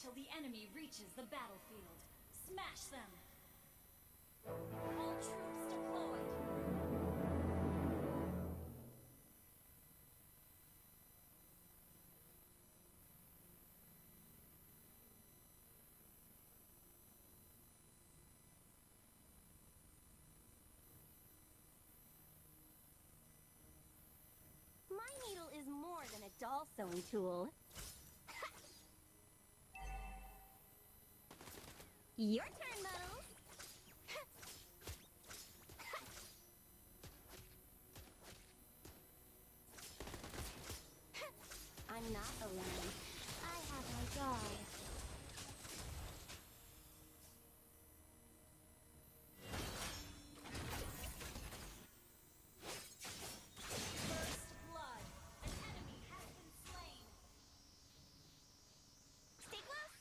till the enemy reaches the battlefield. Smash them! All troops deployed! My needle is more than a doll sewing tool. Your turn, Muddles! I'm not alone. I have my guard. First blood! An enemy has been slain! Stay close!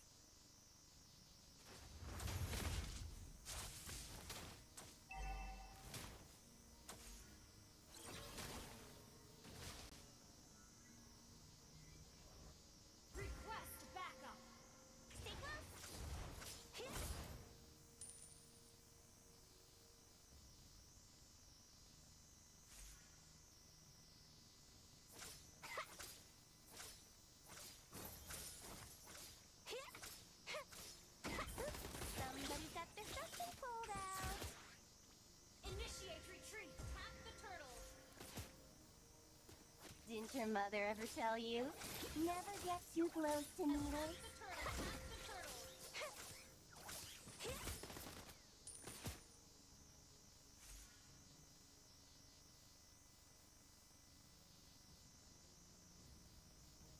Request backup! Stay close! Hit! Somebody's got their something pulled out. Initiate retreat! Attack the turtles! Didn't your mother ever tell you? Never get too close to Attack needles. the turtles! Attack the turtles!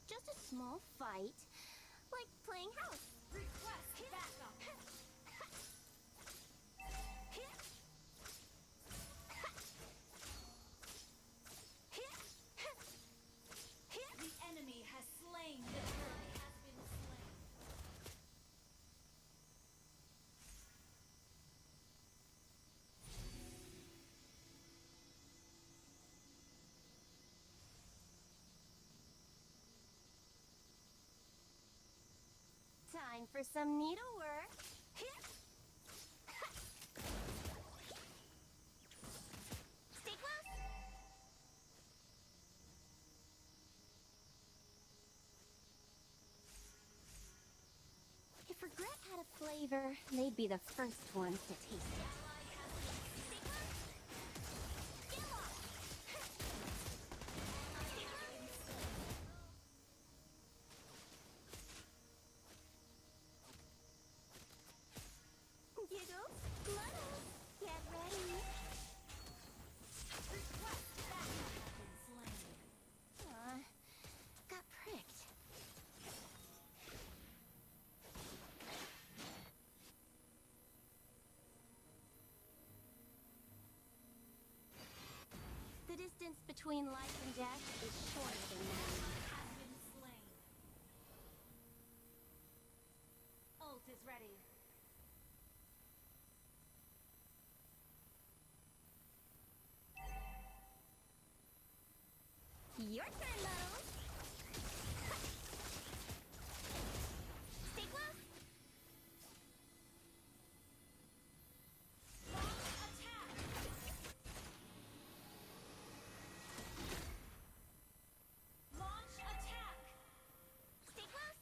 Just a small fight, like playing house. Request backup! The enemy has slain the turtle. Has been slain. Time for some needlework. Stay close. If regret had a flavor, they'd be the first ones to taste it. Stay close. Get lost. Stay close. Giggles, Muddles, get ready. Request backup. Has been slain. Got pricked. The distance between life and death is shorter than that. Has been slain. Ult is ready. Your turn, Muddles. Stay close. Launch attack! Launch attack! Stay close.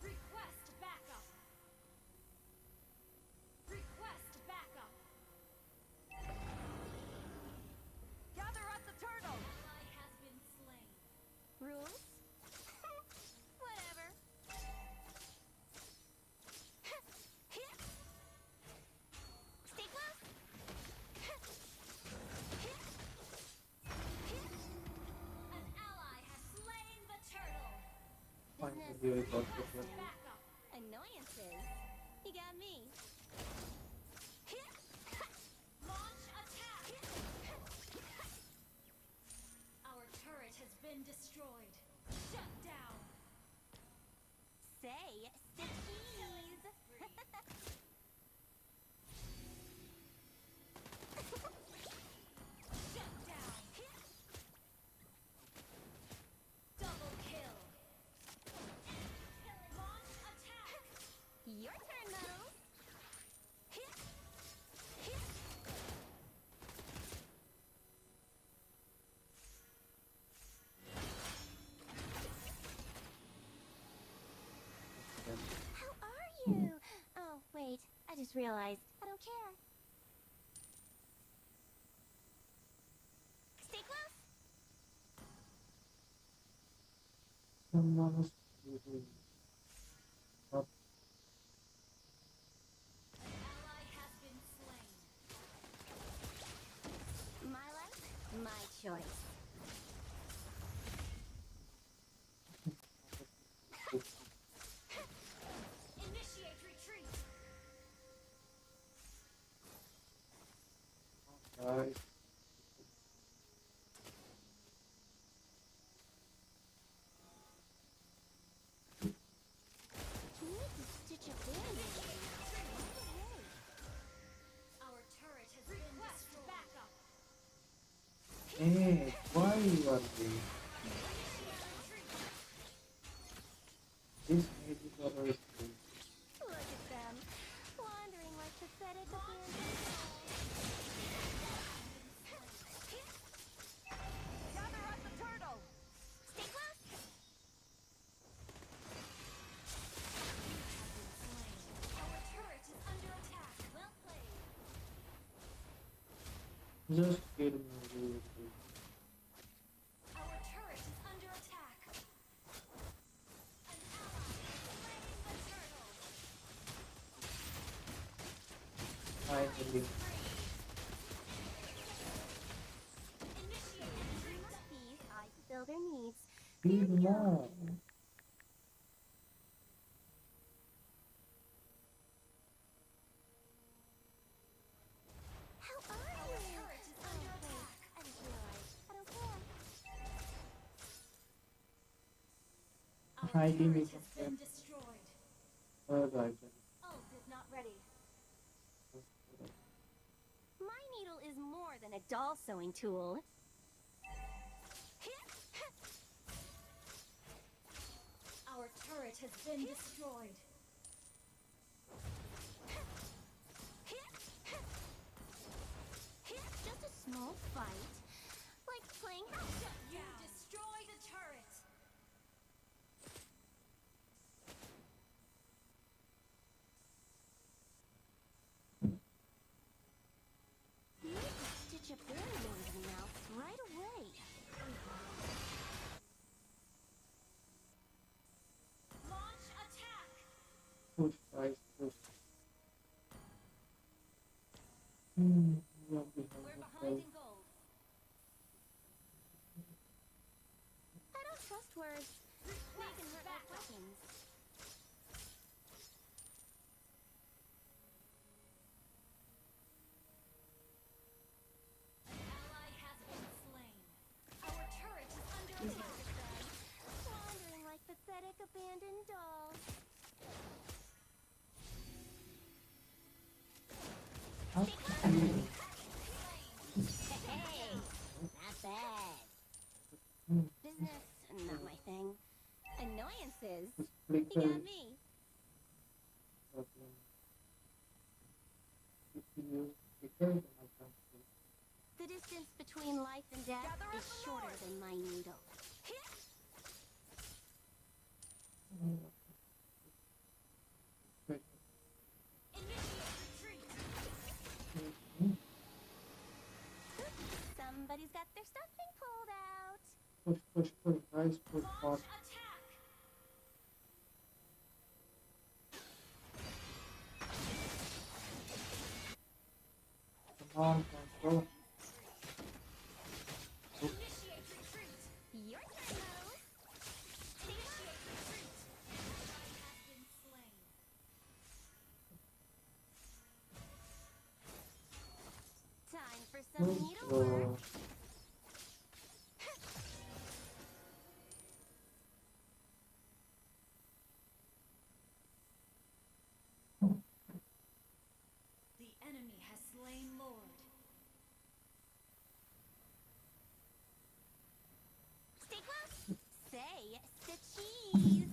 Request backup! Request backup! Gather at the turtle! Ally has been slain. Rules? Whatever. Stay close. An ally has slain the turtle. Business. Request backup! Annoyances. You got me. Launch attack! Our turret has been destroyed. Shut down! Say stickies. Shut down! just realized I don't care. Stay close. Someone is shooting. Up. An ally has been slain. My life, my choice. Initiate retreat. Guys. You need to stitch a band-aid on your mouth right away. Our turret has been destroyed. Backup. Hey, why you are there? This made it always good. Look at them, wandering like pathetic abandoned Gather at the turtle. Stay close. Our turret is under attack. Well played. Just kill me. Really. Our turret is under attack. An ally has slain the turtle. Finally. Initiate retreat. These I fulfill their needs. Feed more. How are Our you? turret is under attack. I just realized I don't care. Our Hiding turret is has okay. been destroyed. Third item. Ult is not ready. My needle is more than a doll sewing tool. Our turret has been destroyed. Just a small fight. Like playing house. You destroyed a turret. You need to stitch a band-aid in your mouth right away. Launch attack. Push, guys, push. We are behind We're the behind fight. in gold. I don't trust words. They can hurt like weapons. An ally has been slain. Our turret is under attack. Wandering like pathetic abandoned dolls. Okay. Hey, not bad. Hmm. Business, not my thing. Annoyances. Just You flicker got it. me. Problem. If you use flicker, then I can't see. The distance between life and death Gather is at the shorter north. than my needle. Wait. Initiate retreat. Mhm. Somebody's got their stuffing pulled out. Push, push, push, guys, push Launch fast. attack. Come on, control. Initiate retreat. Your turn, Rose. Initiate retreat. Ally has been slain. Time for some Let's needlework. go. The enemy has slain Lord. Stay close. Say the cheese.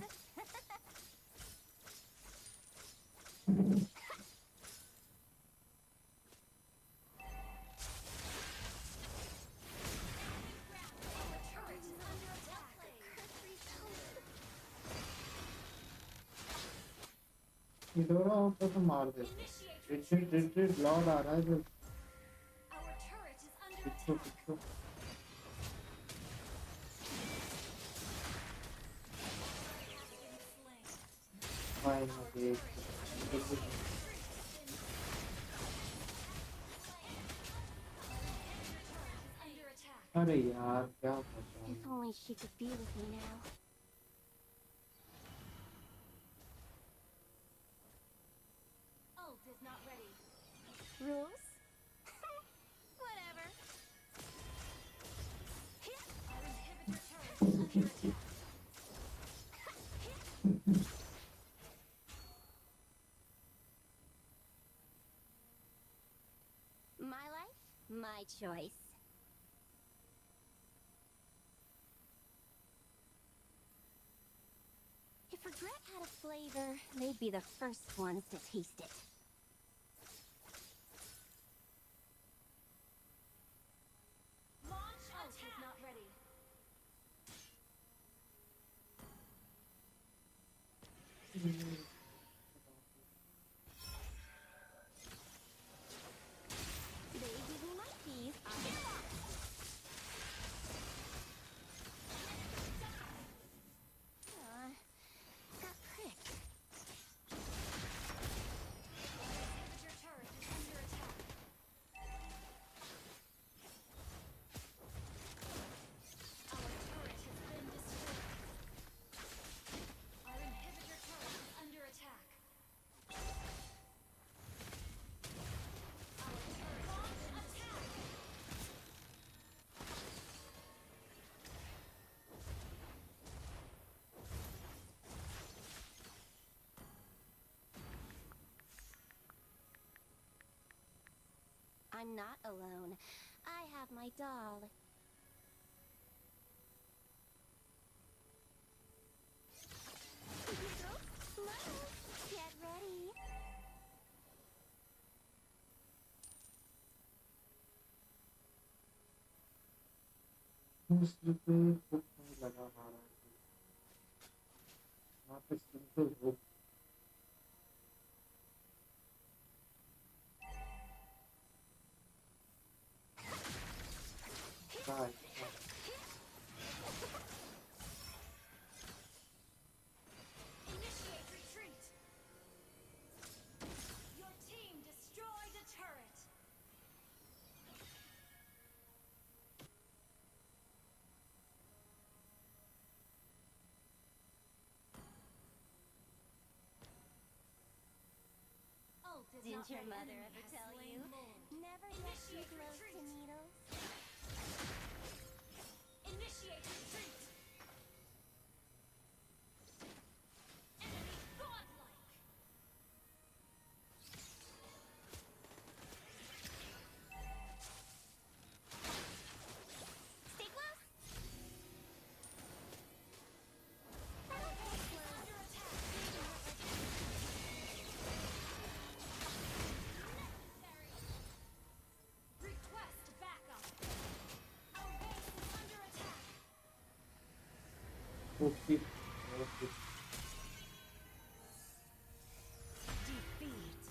Our turret is under attack. ये दोनों ऊपर से मार दे. Initiate retreat, Lord आ रहा है जो Our turret is under पिछो attack. पिछो Has been slain. Fine Our okay turret has been under attack. अरे यार क्या पता If only she could be with me now. Ult is not ready. Rules? Whatever. Our inhibitor turret is under attack. My life, my choice. If regret had a flavor, they'd be the first ones to taste it. Launch ult is not ready. They give me my keys. Got pricked. Inhibitor turret is under attack. Our turret has been destroyed. Our inhibitor turret is under attack. Our turret has been destroyed. I'm not alone. I have my doll. Smile. Get ready. दूसरे पे hook नहीं लगा हमारा यहाँ पे simple hook Initiate retreat. Your team destroyed a turret. Ult is Didn't not your ready. mother Enemy ever has tell slain you? Mlbb. Never get too Initiate close to retreat. needles. Initiate retreat. Enemy godlike. Stay close. Under attack. Necessary. Request backup. Our base is under attack. Okay Defeat.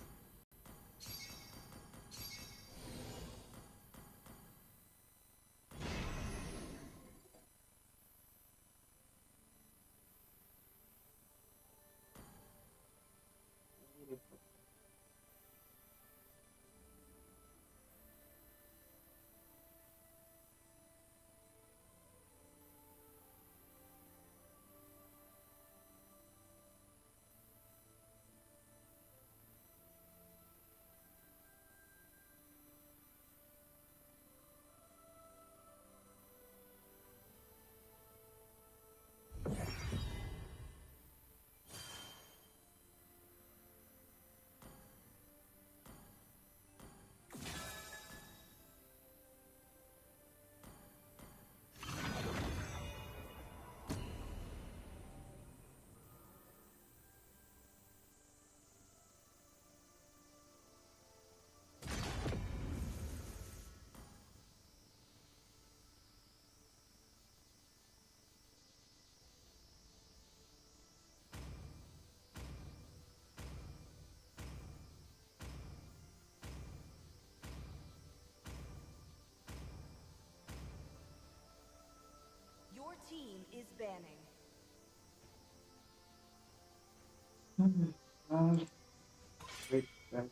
team is banning. Wait, that.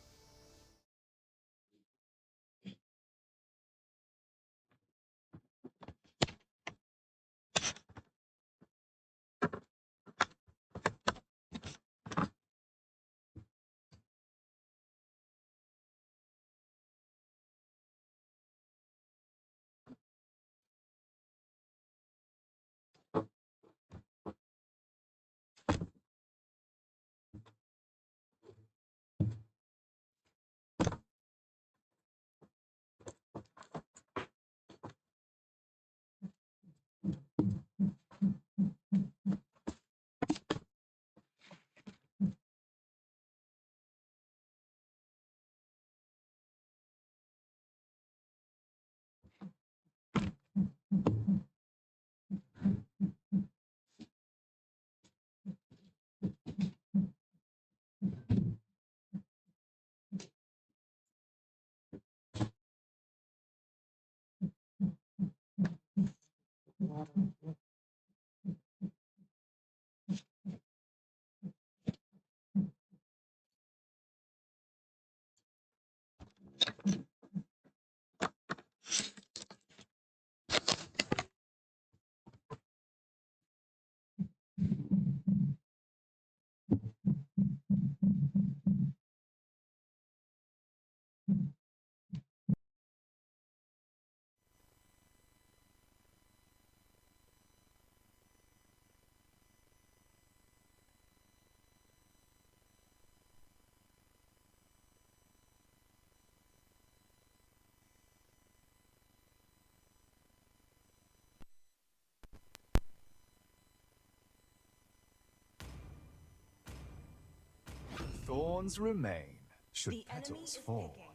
Thorns remain, should The enemy petals is fall. picking.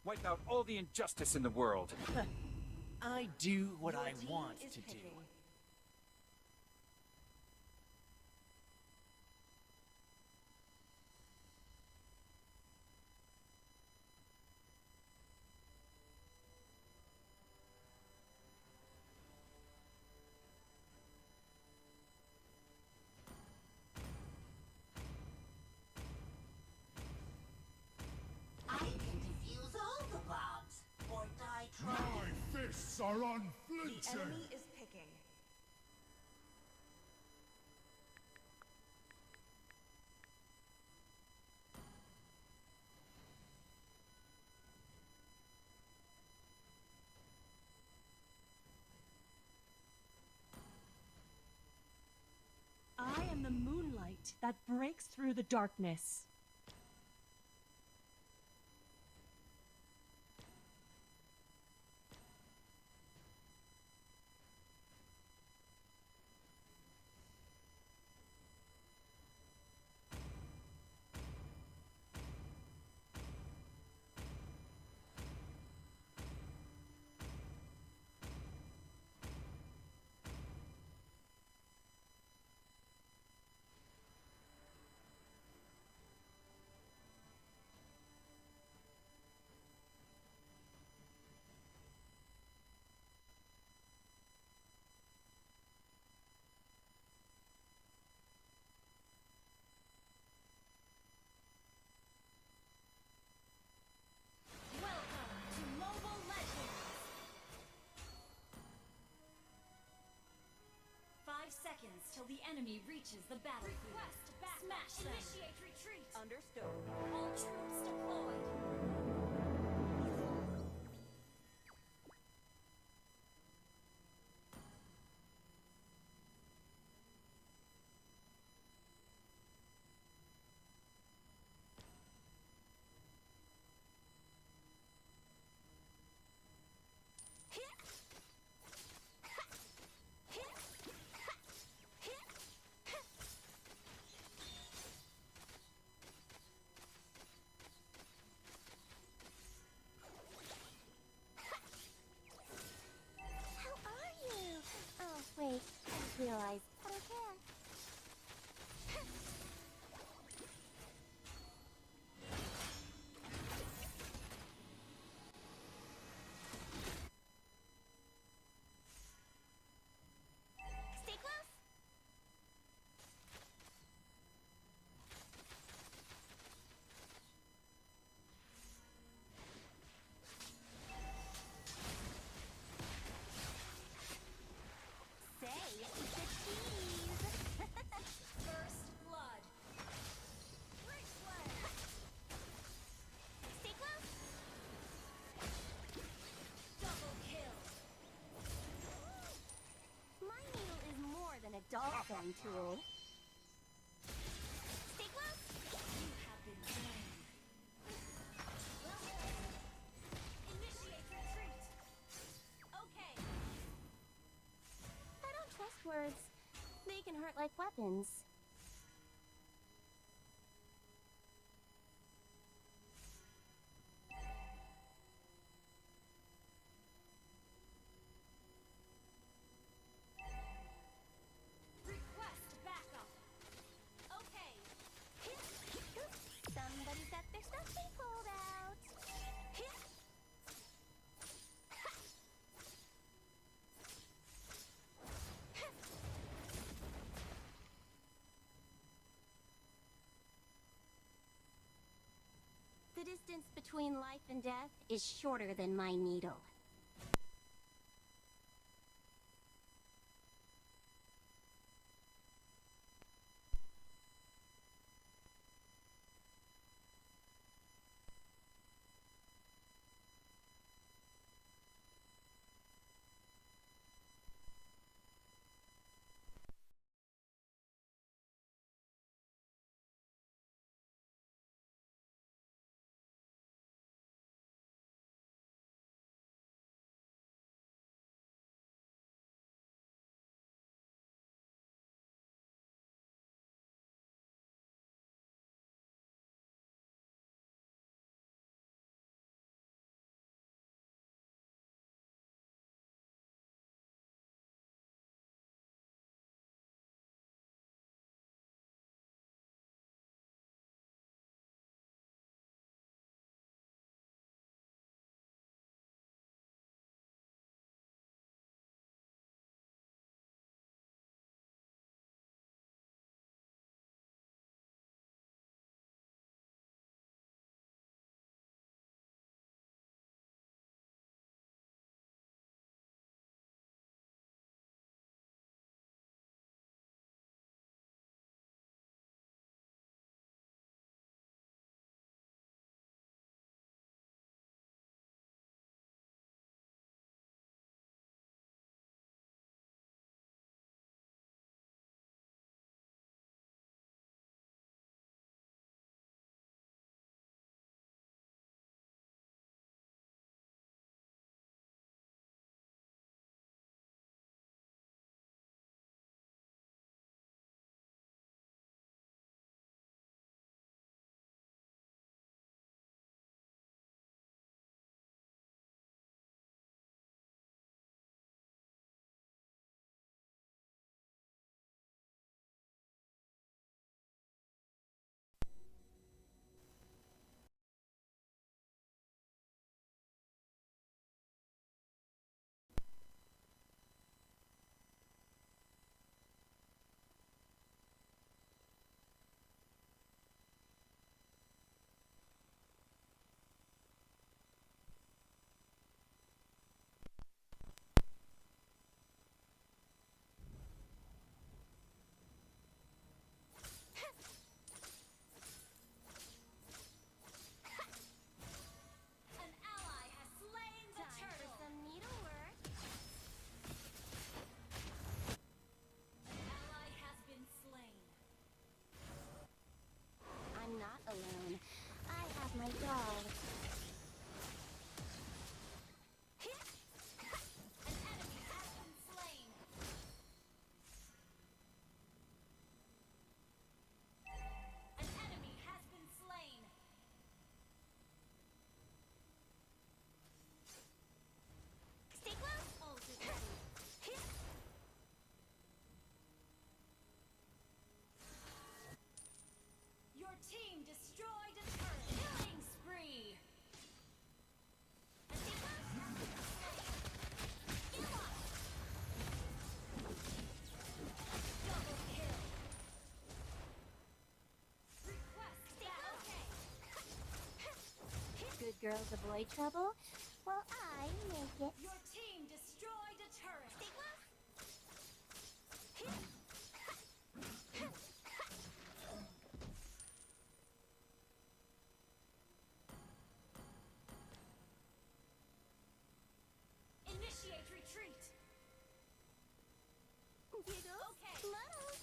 Wipe out all the injustice in the world. I do what Your I team want is to do. picking. I can defuse all the bombs, or die trying. My fists are The unflinching! enemy is picking. I am the moonlight that breaks through the darkness. Welcome to Mobile Legends! 5 seconds till the enemy reaches the battlefield. Request backup. Smash them. Initiate retreat. Understood. All troops deployed. I'm too old. Stay close. You have been slain. Initiate retreat. Okay. I don't trust words. They can hurt like weapons. Request backup. Okay. Somebody's got their stuffing pulled out. The distance between life and death is shorter than my needle. An ally has slain the Time for turtle. some needlework. An ally has been slain. I'm not alone. I have my dog. An enemy has been slain. An enemy has been slain. Stay close. Ult is ready. Your team destroyed a turret. Killing spree. Stay close. Kill up. Double kill. Request backup. Good girls avoid trouble, while I make it. Your team destroyed a turret. Stay close. Initiate retreat. Giggles. Okay. Muddles.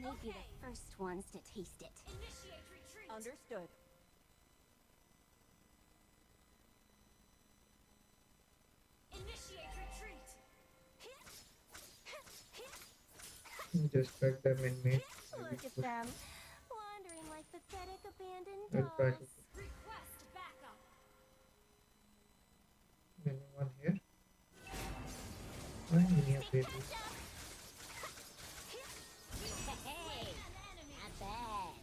they'd be the first ones to taste it. Initiate retreat. Understood. Initiate retreat. Just back them in mid. Look at them, wandering like pathetic abandoned I'll try to dolls. Request backup. anyone here. Why many of it? Hey, An enemy. not bad.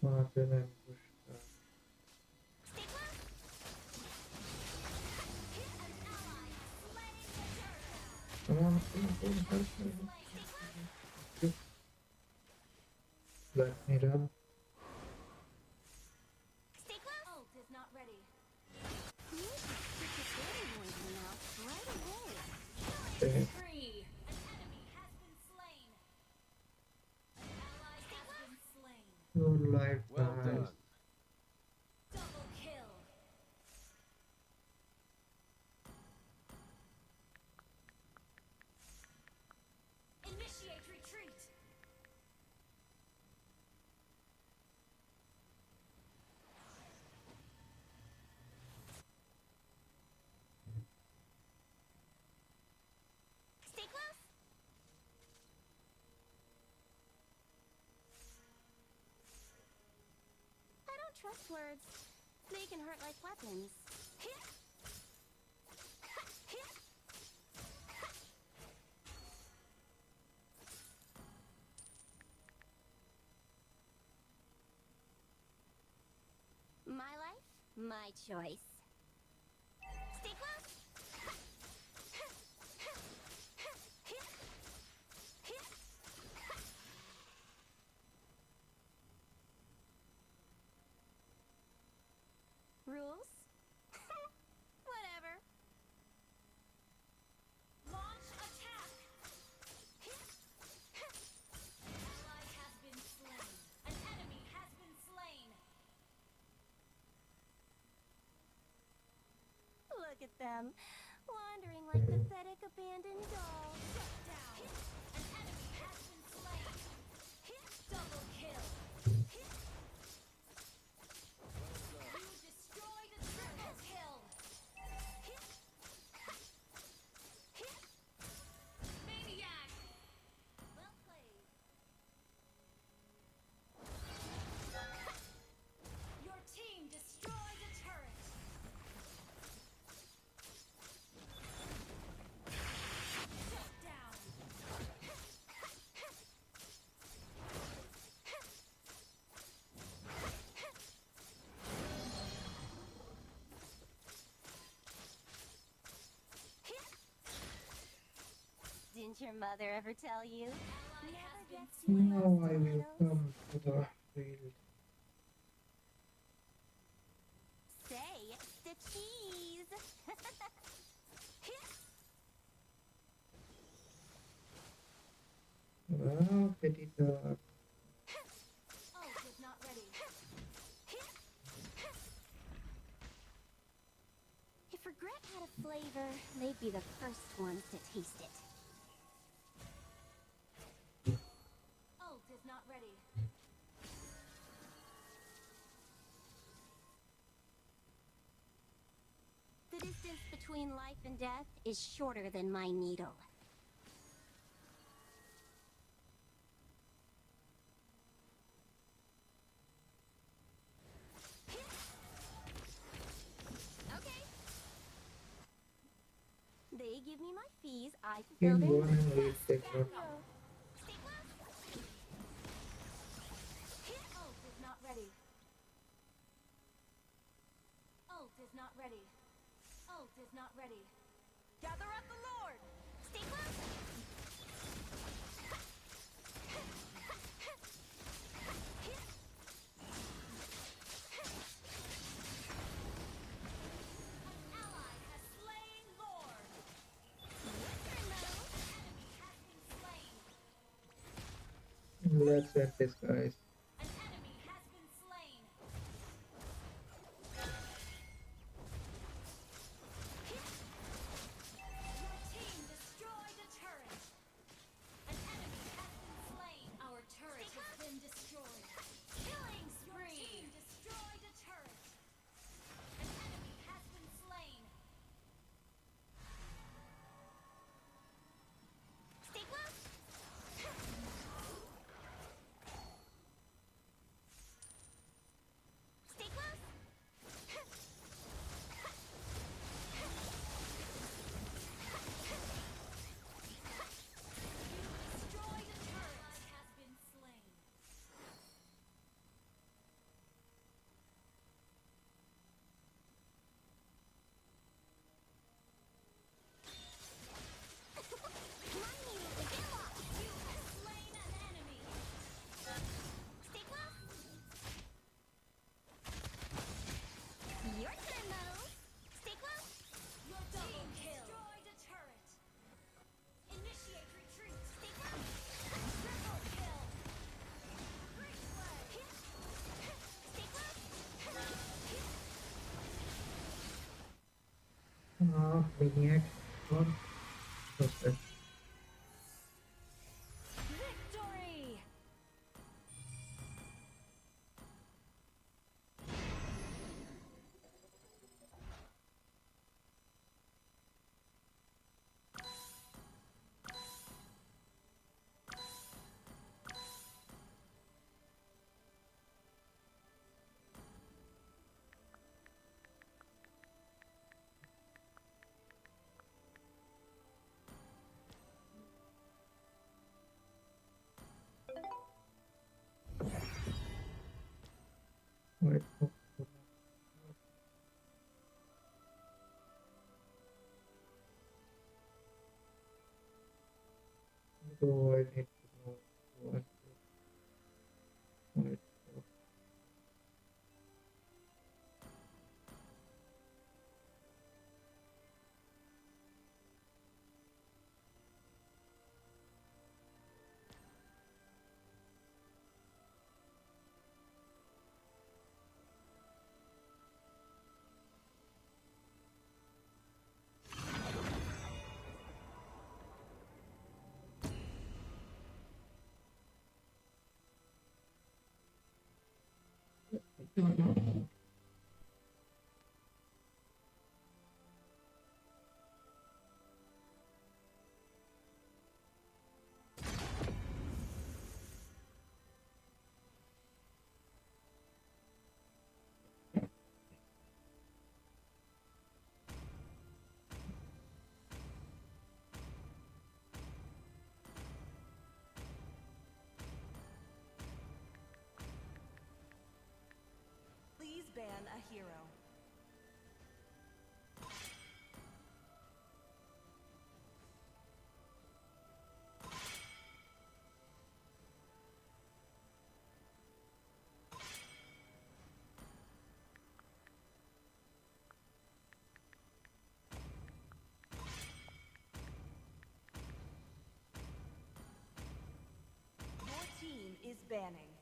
Smarter than push. Stay close. An ally has slain the turtle. Come on, help me. Let me run. Stay close. Ult is not ready. You should stick a dirty one in your mouth right away. Okay. Free. An enemy has been slain. An ally has been slain. Your life Well dies. done. Double kill. Initiate retreat. Stay close. I don't trust words. They can hurt like weapons. My life, my choice. Stay close. Rules? Whatever. Launch attack. An ally has been slain. An enemy has been slain. Look at them, wandering like pathetic abandoned dolls. Shut down. An enemy has been slain. Double kill. You destroyed a triple kill. Maniac. Well played. Your team destroyed a turret. Shut down. Didn't your mother ever tell you? Ally has been Now I will come to the field. Say the cheese. Wow, petty dog. Ult is not ready. If regret had a flavor, they'd be the first ones to taste it. Ult is not ready. The distance between life and death is shorter than my needle. Okay. They give me my fees, I fulfill Game their 1 and lead segment. Stay close. Ult is not ready. Ult is not ready. Ult is not ready. Gather up the Lord. Stay close. An ally has slain Lord. Enemy has been slain. Let's end this, guys. An enemy has been slain. Your team destroyed a turret. An enemy has been slain. Our Maniac. On. Poster. Victory! Wait. Do I need to know what? Wait. Please ban a hero. Your team is banning.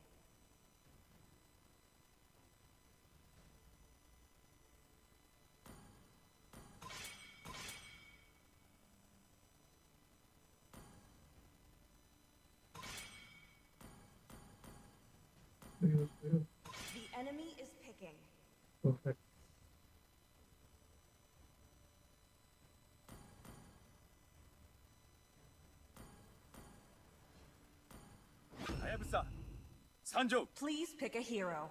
The enemy is picking. Perfect. Hayabusa, Sanjo. Please pick a hero.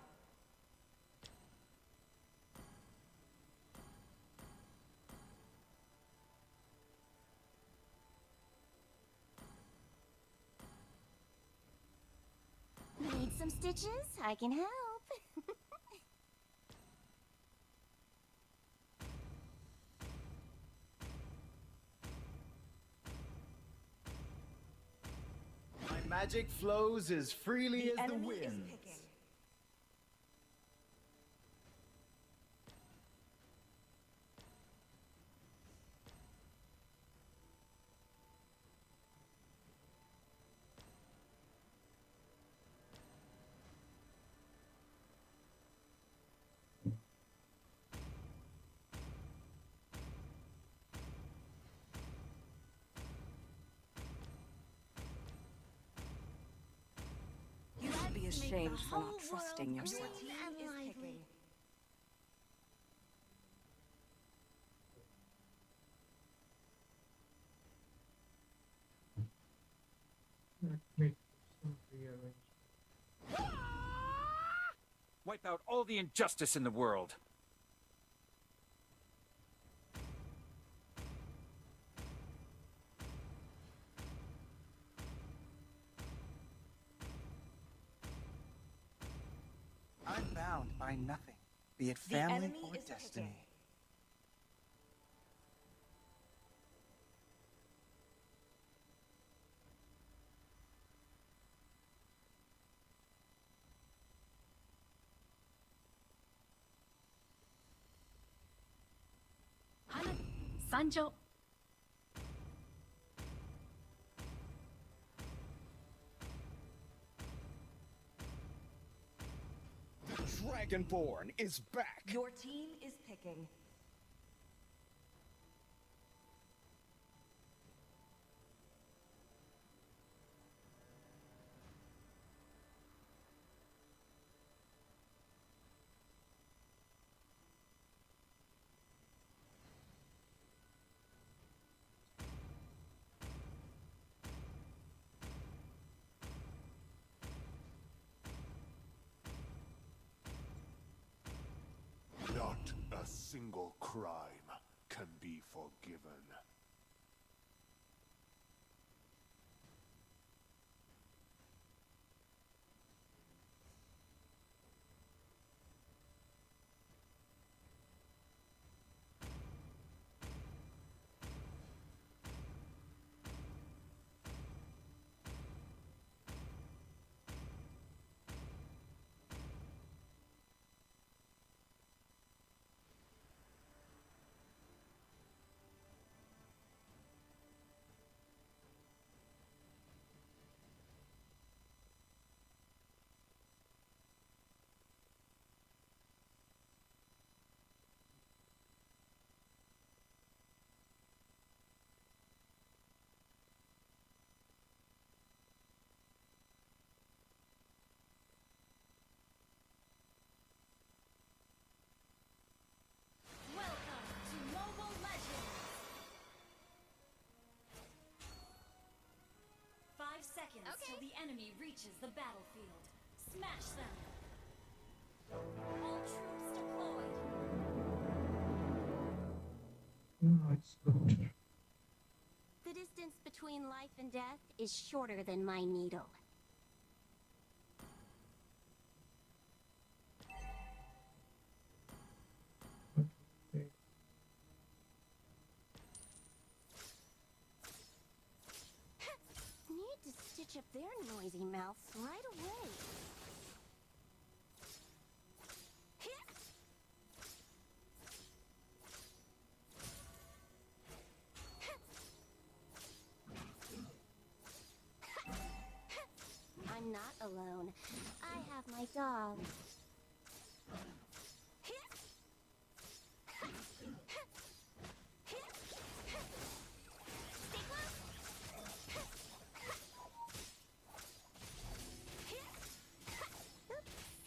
Need some stitches? I can help. My magic flows as freely The as the enemy is wind. picking. You should be ashamed for not trusting yourself. Your team is picking. Let's make some rearrangement. Wipe out all the injustice in the world. I'm bound by nothing, be it The family enemy or is destiny. picking. Sanjo. The Dragonborn is back! Your team is picking. a single crime can be forgiven. Welcome to Mobile Legends! 5 seconds till the enemy reaches the battlefield. Smash them! All troops deployed. No, it's good. The distance between life and death is shorter than my needle. Okay. Need to stitch up their noisy mouths right away. I'm not alone. I have my dog.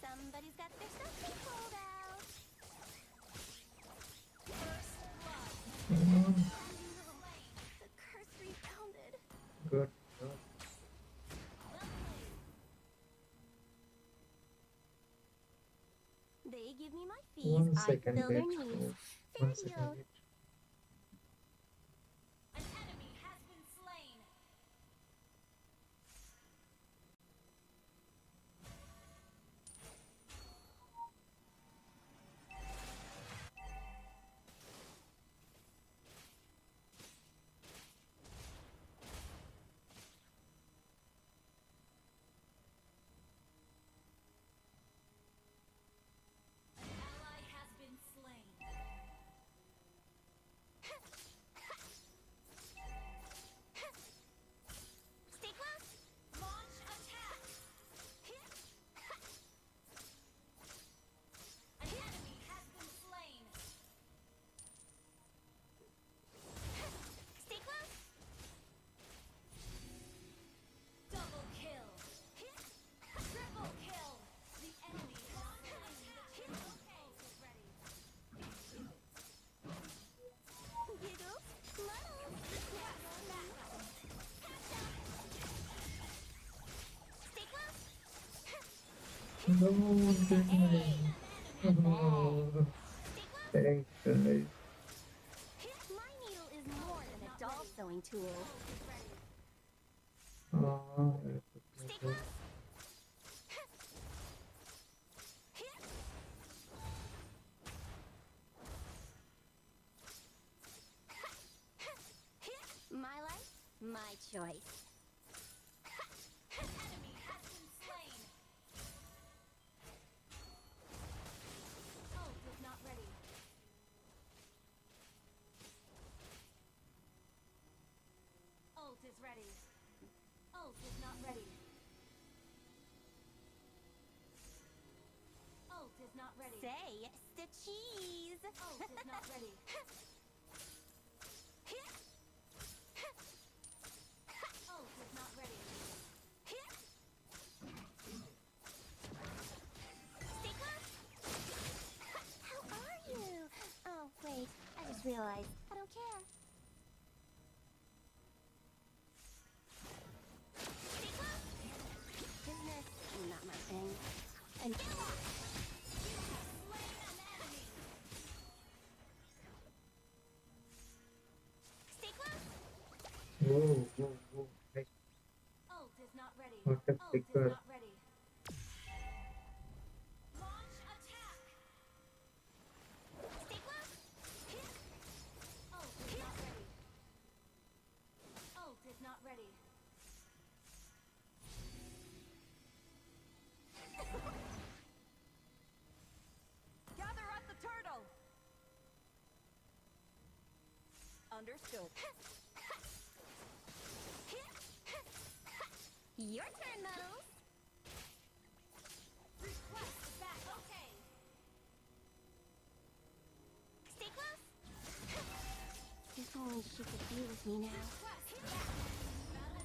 Somebody's got their stuff pulled out. Come on. The curse rebounded. Good. Good. They give me my fees. 1 I second, fill their wait. needs. Oh, 1 Fair second, deal. wait. An enemy has been slain. An ally has been slain. Stay close. Launch attack. An enemy has been slain. Stay close. Double kill. Triple kill. The enemy has slain. Triple kill is ready. Giggles. Muddles. Stay close. No, didn't. Oh, thank goodness. My needle is more than a doll sewing tool. Oh, Stay close. My life, my choice. An enemy has been slain. Ult is not ready. Ult is ready. Ult is not ready. Ult is not ready. Say the cheese. Ult is not ready. Ult is not ready. Stay close. How are you? Oh, wait. I just realized I don't care. Stay close. Business, not my thing. And You have slain an enemy. Whoa, whoa, whoa. Nice. Ult is not ready. What a Ult is flicker. not ready. Launch attack. Stay close. Ult is not ready. Ult is not ready. Gather at the turtle. Understood. Your turn, Muddles. Request back. Okay. Stay close. If only she could be with me now. Request back.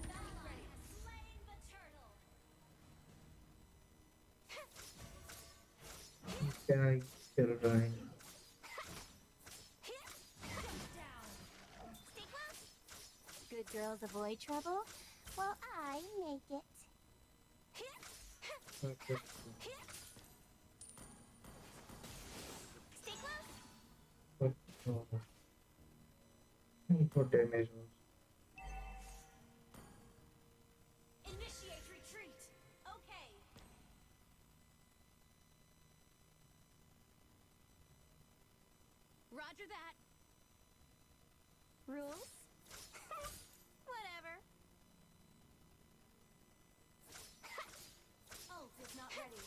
Battle ready. Slain the turtle. YTL39. Down. Stay close. Good girls avoid trouble, while I make it. What a Stay close. what for damage was. Initiate retreat. Okay. Roger that. Rules? Whatever. Ult is not ready.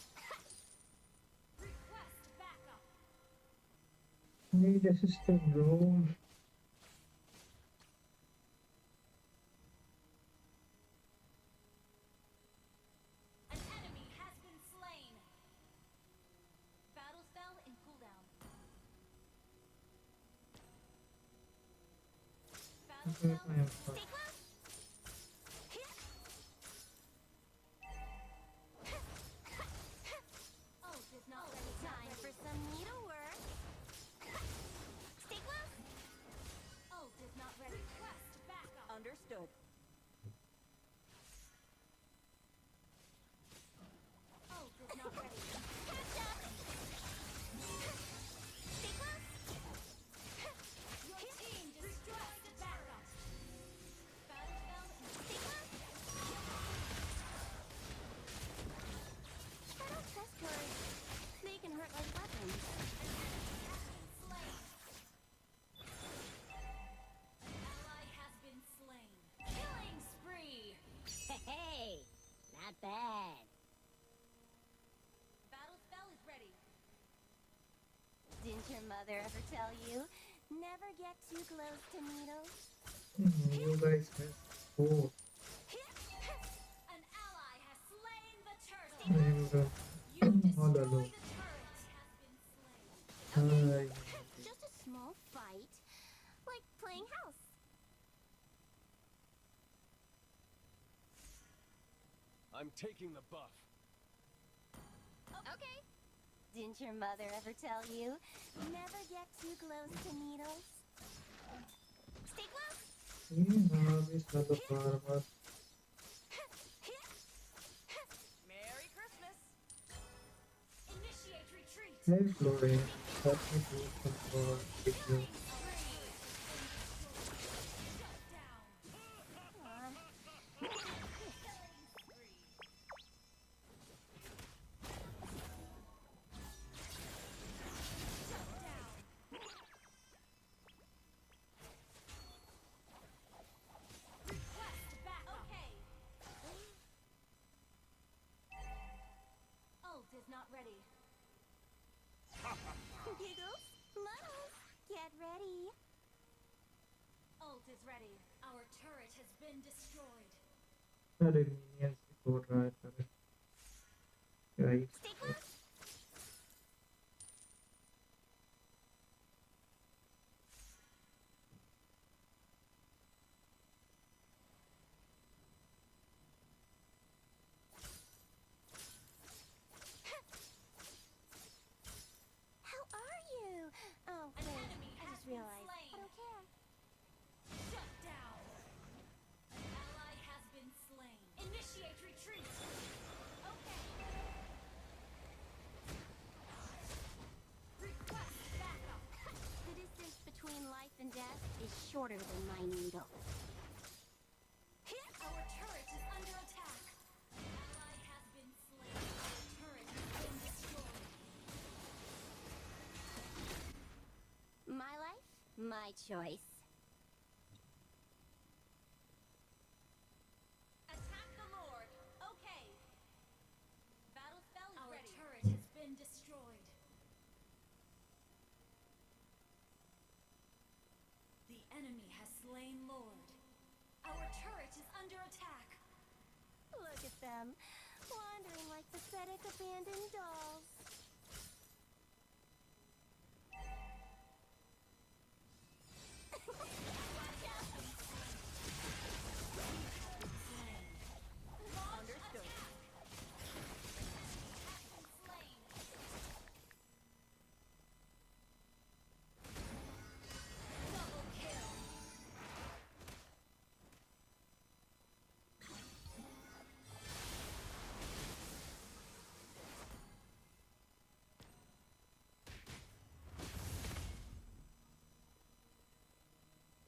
Request backup. Need assistant, bro. An enemy has been slain. Battle spell in cooldown. Battle spell. I am fine. Stay close. Ult is not Oh, ready. time for some needlework. Stay close. Ult is not ready. Request backup. Understood. Ult is not ready. Catch up. Stay close. Your team destroyed the backup. Battle spell in Stay close. I don't trust words. They can hurt like weapons. slain. An ally has been slain. Killing spree. Hey, not bad. Battle spell is ready. Didn't your mother ever tell you? Never get too close to needles. You guys have four. An ally has slain the turtle. And You all destroy the alone. turret has been slain. Just a small fight. Like playing house. I'm taking the buff. Okay. Didn't your mother ever tell you? Never get too close to needles. Stay close. This other farmer. Merry Christmas. Initiate retreat. Hey, Florian. Let me do some more video. Shut down. Killing spree. Shut down. Request backup. Okay. Ult is not ready. Giggles, Muddles, get ready. Ult is ready. Our turret has been destroyed. अरे minions भी तोड़ रहा है सारे. Guys. Stay close. How are you? Oh, An wait, enemy I has just been realized. slain. I don't care. Shut down. An ally has been slain. Initiate retreat. Okay. Request backup. The distance between life and death is shorter than my needle. my choice. Attack the Lord. Okay. Battle spell is ready. Our turret has been destroyed. The enemy has slain Lord. Our turret is under attack. Look at them, wandering like pathetic abandoned dolls. Understood. Slain. Double kill.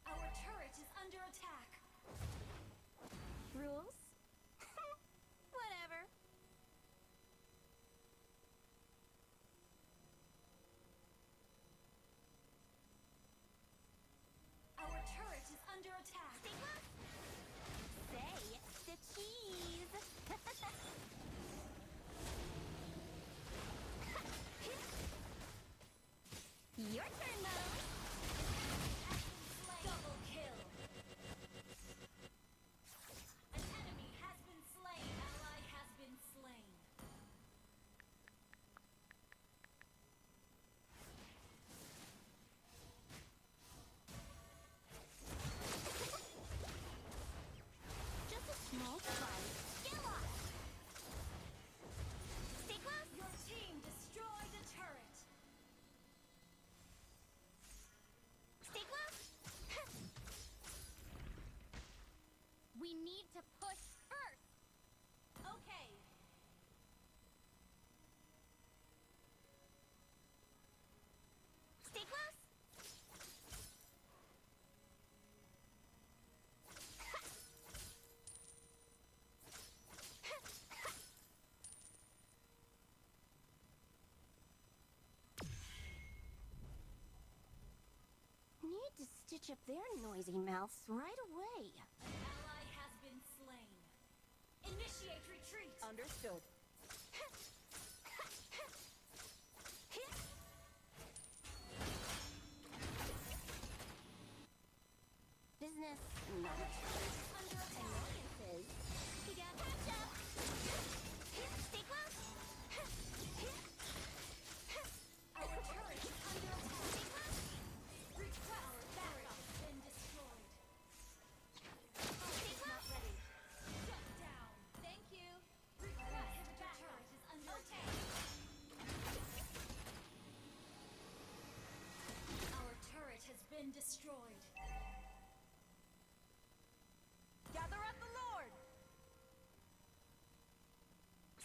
Our turret is under attack. Rules? Whatever. Our turret is under attack. Say the cheese. Your turn, Mo. Double kill. An enemy has been slain. Ally has been slain. Just a small slice. Get lost. Stay close. Your team destroyed a turret. Stay close. We need to push first. Okay. Stay close. Need to stitch up their noisy mouths right away. An ally has been slain. Initiate retreat. Understood. Business, not Under attack. annoyances. You got catch up. Stay close. Our turret is under attack. Request our barracks has been destroyed. Stay Not close. ready. Shut down. Thank you. Request backup is under attack. Our turret has been destroyed. Gather up the Lord!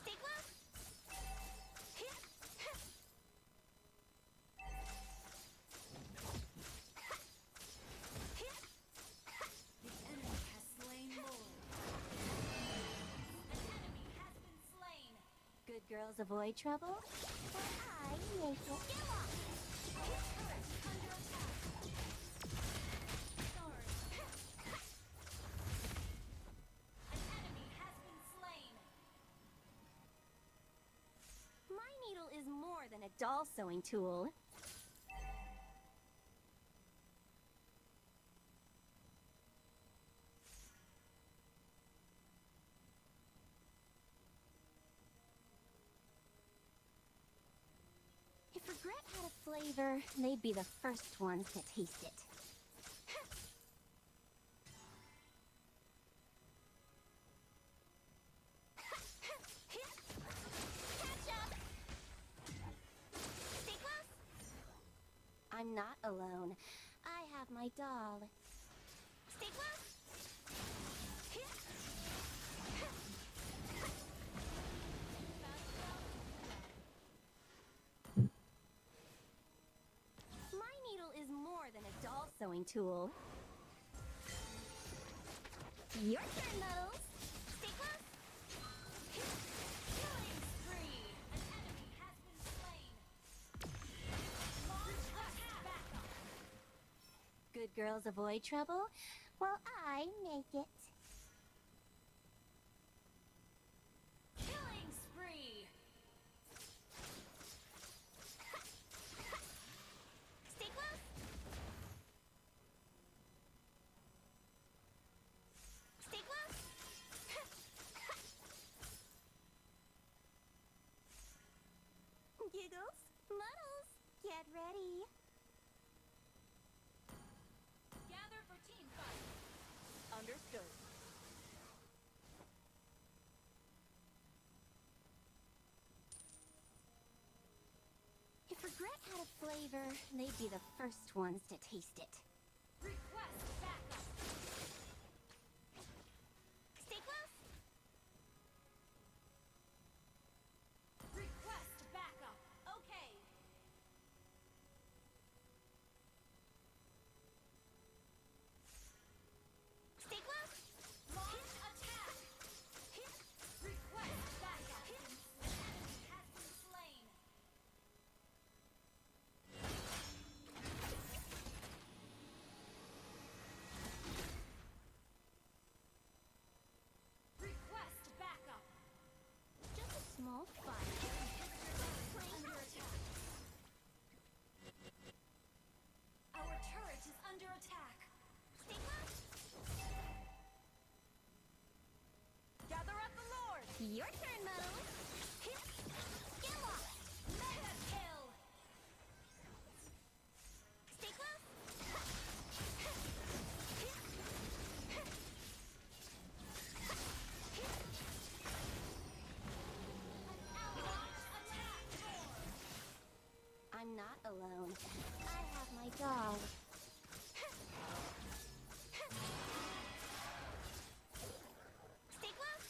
Stay close. The enemy has slain Lord. An enemy has been slain. Good girls avoid trouble, or I make it. Get lost. Turret is under attack. Sorry. An enemy has been slain. My needle is more than a doll sewing tool. If regret had a flavor, they'd be the first ones to taste it. Catch up! Stay close! I'm not alone. I have my doll. Stay close! My needle is more than a doll sewing tool. Your turn, Muddles. Stay close. Killing spree. An enemy has been slain. Launch attack. Backup. girls avoid trouble, while I make it. Killing spree. Stay close. Stay close. Giggles, muddles, get ready. Gather for team fight. Understood. If regret had a flavor, they'd be the first ones to taste it. Request backup. Stay close. Request backup. Okay. Stay close. Launch attack. Request backup. An enemy has been slain. Request backup. Just a small fight. Under attack. Our turret is under attack. Stay close. Gather up the Lord! Your turn, muddles. Skill off. Mega kill. Stay close. I'm not alone. I have my dog. Stay close.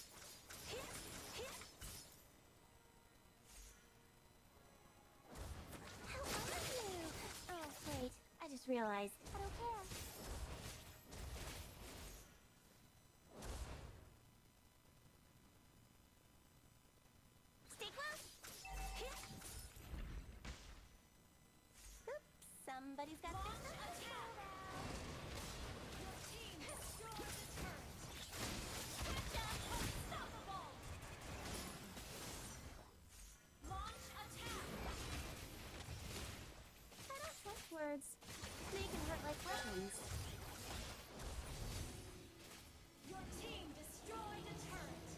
How are you? Oh, wait. I just realized. I don't care. Stay close. Oops, somebody's got Launch this. attack. Your team destroyed the turret. Unstoppable. Launch attack. I don't trust words. They can hurt like weapons. Your team destroyed a turret.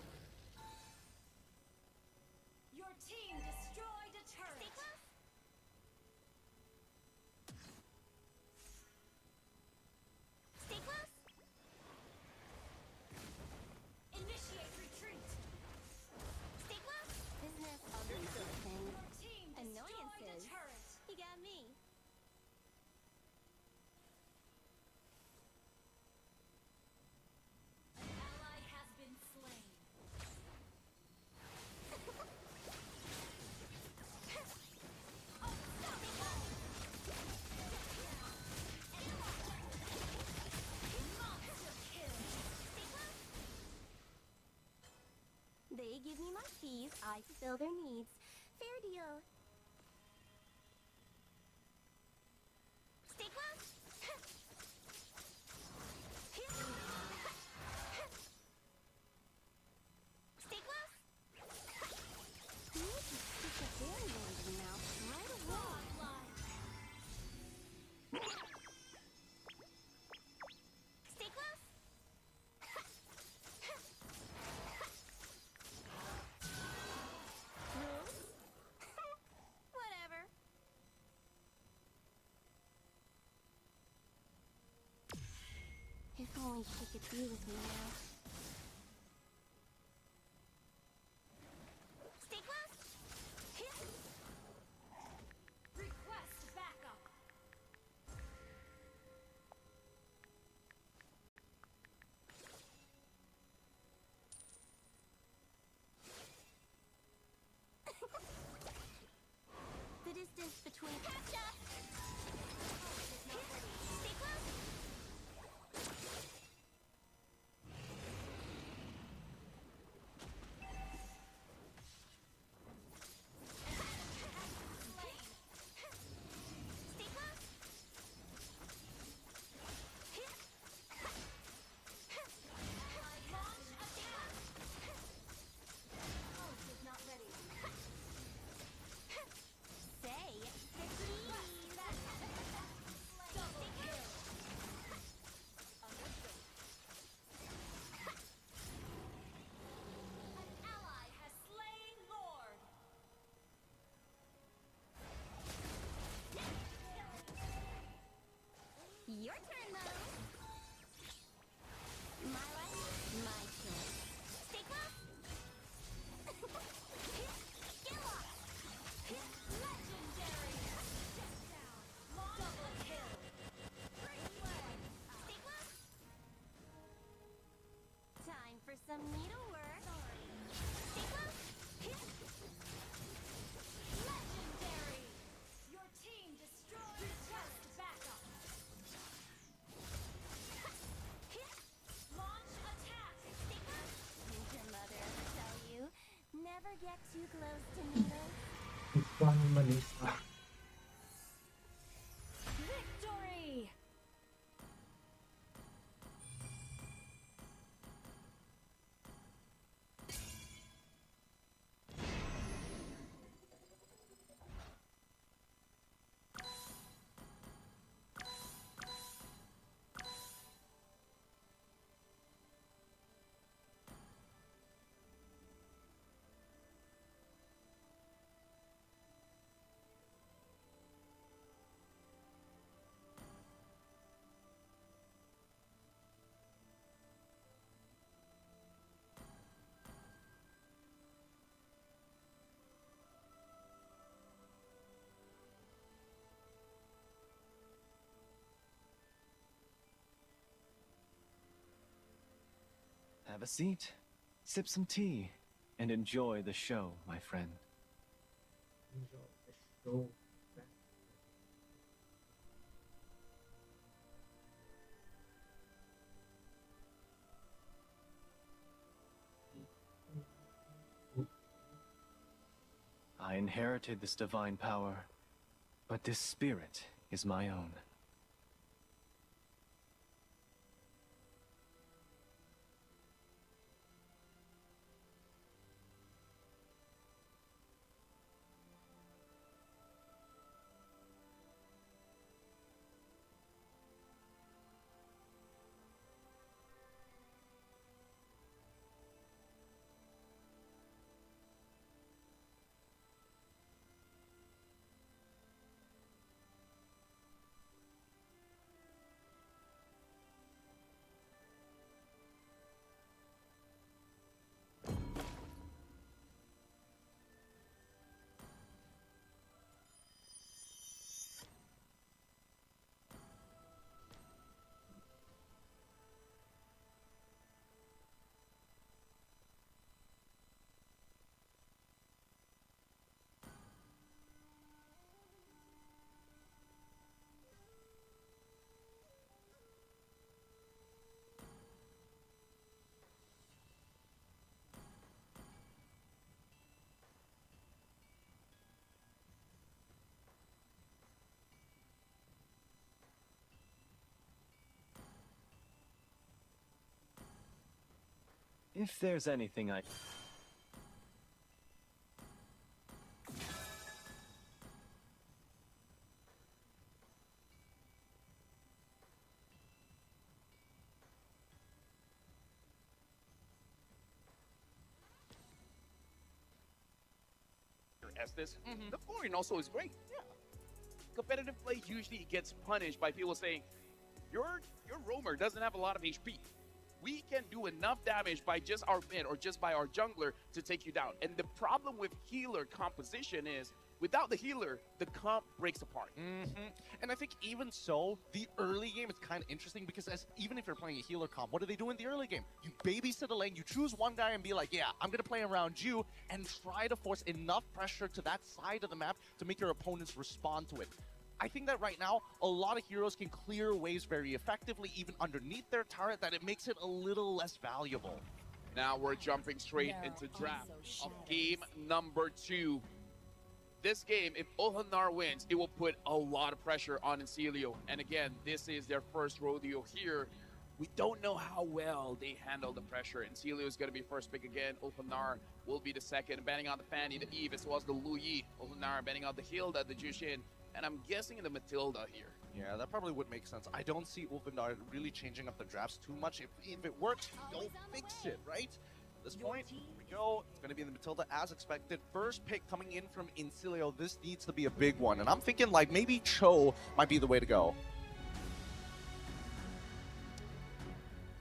Your team destroyed a turret. Stay close. Stay close. Initiate retreat. Stay close. Business thing. Your team destroyed Annoyances. a turret. You got me. An ally has been slain. Monster kill. They give me my fees, I fulfill their needs. Fair deal. Stay close. Stay close. You need to stick a very random mouth right away. Stay close. Rules? Whatever. If only she could be with me now. Stay close. Request backup. The distance between catch up. Stay close. some needlework. Legendary! Your team destroyed just backup. Launch attack. Did your mother ever tell you, never get too close to needles? Isang maliit na. Victory! Have a seat, sip some tea, and enjoy the show, my friend. Enjoy the show. I inherited this divine power, but this spirit is my own. If there's anything I... Estes. The flooring also is great. Yeah. Competitive play usually gets punished by people saying, your roamer doesn't have a lot of HP. We can do enough damage by just our mid or just by our jungler to take you down. And the problem with healer composition is, without the healer, the comp breaks apart. And I think even so, the early game is kind of interesting because even if you're playing a healer comp, what do they do in the early game? You babysit a lane, you choose one guy and be like, yeah, I'm going to play around you, and try to force enough pressure to that side of the map to make your opponents respond to it. I think that right now, a lot of heroes can clear waves very effectively, even underneath their turret, that it makes it a little less valuable. Now we're jumping straight into draft of game number 2. This game, if Ulhanar wins, it will put a lot of pressure on Incilia. And again, this is their first rodeo here. We don't know how well they handle the pressure. Incilia is going to be first pick again. Ulhanar will be the second, banning on the Fanny, the Eve, as well as the Lu Yi. Ulhanar banning on the Hilda, the Jushin, and I'm guessing the Matilda here. Yeah, that probably would make sense. I don't see Ulfindar really changing up the drafts too much. If it works, go fix it, right? At this point, here we go. It's going to be the Matilda as expected. First pick coming in from Incilia. This needs to be a big one. And I'm thinking like maybe Cho might be the way to go.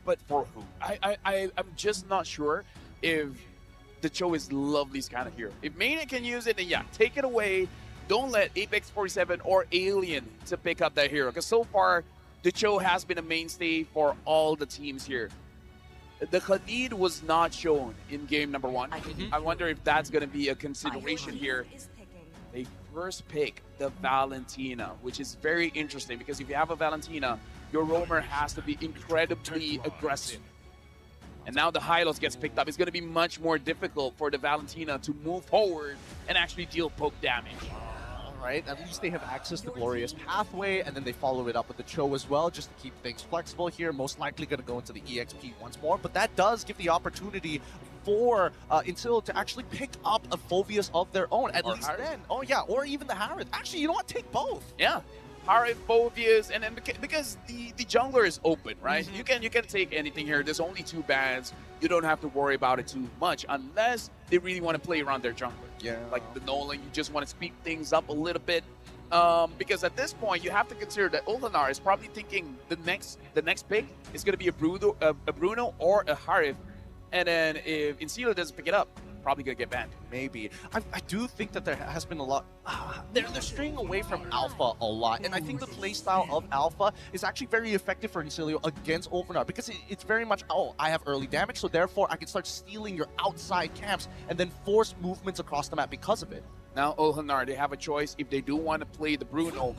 But for who? I'm just not sure if the Cho is Lovely's kind of hero. If Mania can use it, then yeah, take it away. Don't let Apex 47 or Alien to pick up that hero. Because so far, the Cho has been a mainstay for all the teams here. the Khalid was not shown in game number 1. I wonder if that's going to be a consideration here. They first pick the Valentina, which is very interesting because if you have a Valentina, your roamer has to be incredibly aggressive. And now the Hylos gets picked up. It's going to be much more difficult for the Valentina to move forward and actually deal poke damage. Right? At least they have access to Glorious Pathway, and then they follow it up with the Cho as well, just to keep things flexible here. Most likely going to go into the EXP once more, but that does give the opportunity for Immortal to actually pick up a Phoveus of their own. At least then. Oh yeah, or even the Harith. Actually, you know what? Take both. Yeah. Harith, Phoveus, and then because the jungler is open, right? You can take anything here. There's only 2 bans. You don't have to worry about it too much unless they really want to play around their jungler. Yeah. Like the Nolan, you just want to speed things up a little bit. Because at this point, you have to consider that Ulfanar is probably thinking the next pick is going to be a Bruno or a Harith. And then if Immortal doesn't pick it up, probably going to get banned. Maybe. I do think that there has been a lot. They're straying away from Alpha a lot. And I think the playstyle of Alpha is actually very effective for Immortal against Ulfanar because it's very much, oh, I have early damage, so therefore I can start stealing your outside camps and then force movements across the map because of it. Now, Ulfanar, they have a choice if they do want to play the Bruno,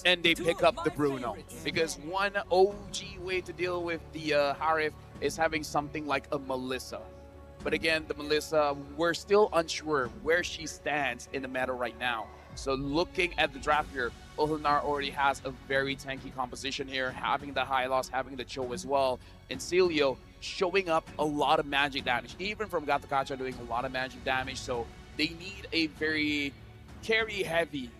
and they pick up the Bruno. Because one OG way to deal with the Harith is having something like a Melissa. But again, the Melissa, we're still unsure where she stands in the meta right now. So looking at the draft here, Ulfanar already has a very tanky composition here, having the Hylos, having the Cho as well, and Celio showing up a lot of magic damage, even from Gatakacha doing a lot of magic damage. So they need a very carry-heavy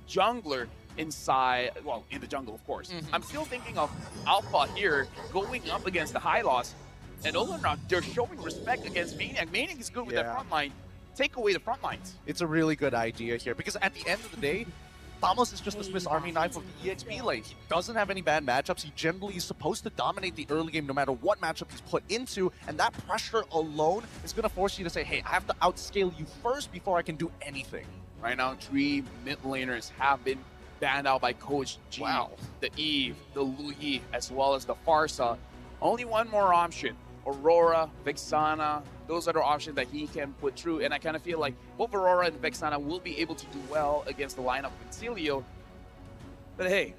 jungler inside, well, in the jungle, of course. I'm still thinking of Alpha here going up against the Hylos, and Ulfanar, they're showing respect against Maniac. Maniac is good with that front line. Take away the front lines. It's a really good idea here because at the end of the day, Thamos is just a Swiss Army knife of the EXP lane. He doesn't have any bad matchups. He generally is supposed to dominate the early game no matter what matchup he's put into, and that pressure alone is going to force you to say, hey, I have to outscale you first before I can do anything. Right now, 3 mid laners have been banned out by Coach G. Wow. The Eve, the Luyi, as well as the Farsa. Only one more option. Aurora, Vexana, those are the options that he can put through, and I kind of feel like both Aurora and Vexana will be able to do well against the lineup with Celio. But hey,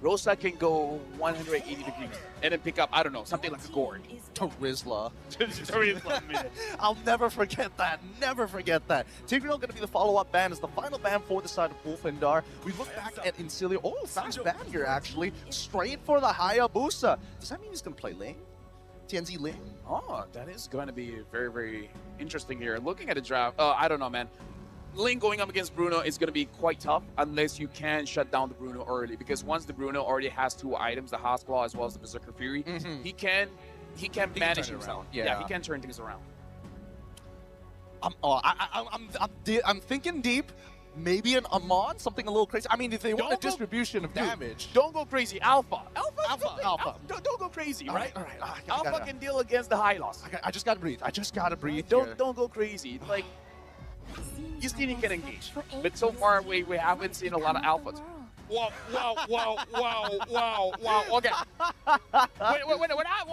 Rosa can go 180 degrees and then pick up, I don't know, something like a Gord. Tarizla. I'll never forget that. Never forget that. Tigreal going to be the follow-up ban as the final ban for the side of Ulfandar. We look back at Immortal. Oh, fast ban here, actually. Straight for the Hayabusa. Does that mean he's going to play lane? TNZ lane? Oh, that is going to be very, very interesting here. Looking at the draft, I don't know, man. Lane going up against Bruno is going to be quite tough unless you can shut down the Bruno early, because once the Bruno already has 2 items, the Hospital as well as the Berserker Fury, he can manage himself. Yeah, he can turn things around. I'm thinking deep. Maybe an Amon, something a little crazy. I mean, if they want a distribution of damage. Don't go crazy. Alpha. Don't go crazy, right? All right. Alpha can deal against the Hylos. I just gotta breathe. Don't go crazy. Like, you still need to get engaged. But so far, we haven't seen a lot of Alphas. Wow. Okay. When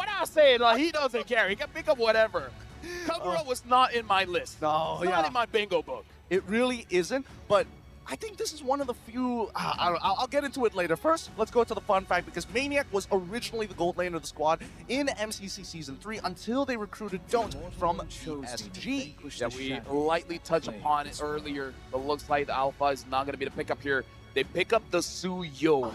I say like, he doesn't care. He can pick up whatever. Kagura was not in my list. No, not in my bingo book. It really isn't, but I think this is one of the few... I'll get into it later. First, let's go to the fun fact, because Maniac was originally the gold laner of the squad in MCC Season 3 until they recruited Don't from PSG. That we lightly touched upon it earlier, but looks like the Alpha is not going to be the pickup here. They pick up the Suyo.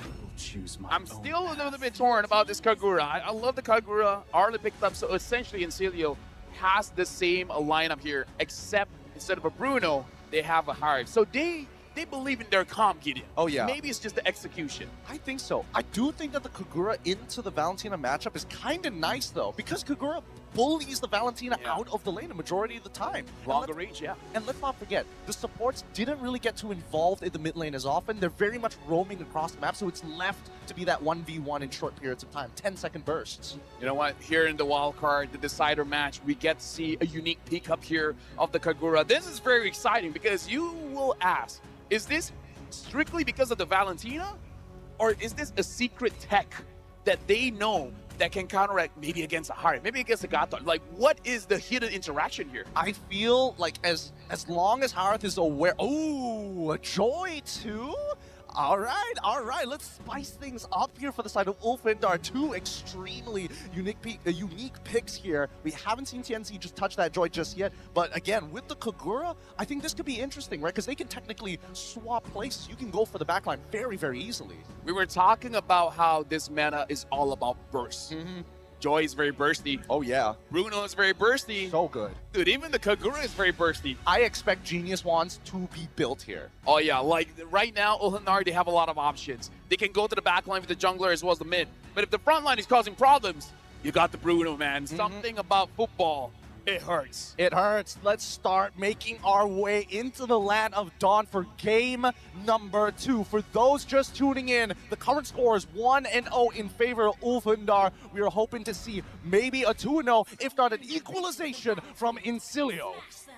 I'm still a little bit torn about this Kagura. I love the Kagura. Arlie picked up, so essentially Immortal has the same lineup here, except instead of a Bruno, they have a Harith. So they believe in their comp, Gideon. Oh, yeah. Maybe it's just the execution. I think so. I do think that the Kagura into the Valentina matchup is kind of nice, though, because Kagura bullies the Valentina out of the lane the majority of the time. Longer reach, yeah. And let's not forget, the supports didn't really get too involved in the mid lane as often. They're very much roaming across the map, so it's left to be that 1v1 in short periods of time, 10-second bursts. You know what? Here in the wild card, the decider match, we get to see a unique peek up here of the Kagura. This is very exciting because you will ask, is this strictly because of the Valentina? Or is this a secret tech that they know that can counteract maybe against a Heart, maybe against a Gato? Like, what is the hidden interaction here? I feel like as long as Harith is aware. Oh, a Joy too? All right. Let's spice things up here for the side of Ulfindar. Two extremely unique picks here. We haven't seen TNC just touch that Joy just yet. But again, with the Kagura, I think this could be interesting, right? Because they can technically swap places. You can go for the backline very, very easily. We were talking about how this meta is all about burst. Joy is very bursty. Oh, yeah. Bruno is very bursty. So good. Dude, even the Kagura is very bursty. I expect Genius Wands to be built here. Oh, yeah. Like, right now, Ulfindar, they have a lot of options. They can go to the back line with the jungler as well as the mid. But if the front line is causing problems, you got the Bruno, man. Something about football. It hurts. It hurts. Let's start making our way into the land of Dawn for game number 2. For those just tuning in, the current score is 1-0 in favor of Ulfindar. We are hoping to see maybe a 2-0, if not an equalization from Incilio.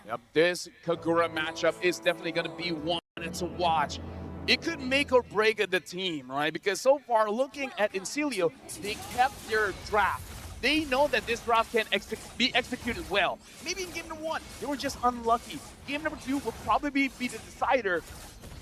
Yep, this Kagura matchup is definitely going to be one to watch. It could make or break the team, right? Because so far, looking at Incilio, they kept their draft. They know that this draft can be executed well. Maybe in game number 1, they were just unlucky. Game number 2 will probably be the decider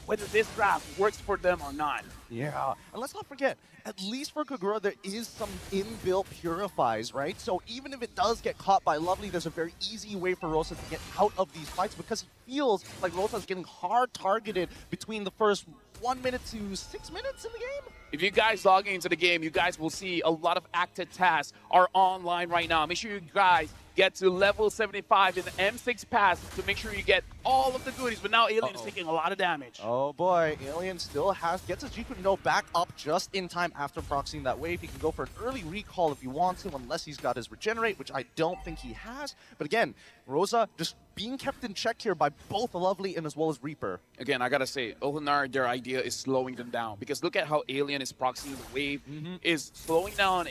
whether this draft works for them or not. Yeah, and let's not forget, at least for Kagura, there is some inbuilt purifies, right? So even if it does get caught by Lovely, there's a very easy way for Rosa to get out of these fights because he feels like Rosa's getting hard targeted between the first 1 minute to 6 minutes in the game. If you guys log into the game, you guys will see a lot of active tasks are online right now. Make sure you guys get to level 75 in the M6 pass to make sure you get all of the goodies. But now Alien is taking a lot of damage. Oh boy, Alien still gets his Jiku No back up just in time after proxying that wave. He can go for an early recall if he wants to, unless he's got his regenerate, which I don't think he has. But again, Rosa just being kept in check here by both Lovely and as well as Reaper. Again, I gotta say, Ulfindar, their idea is slowing them down because look at how Alien is proxying the wave, is slowing down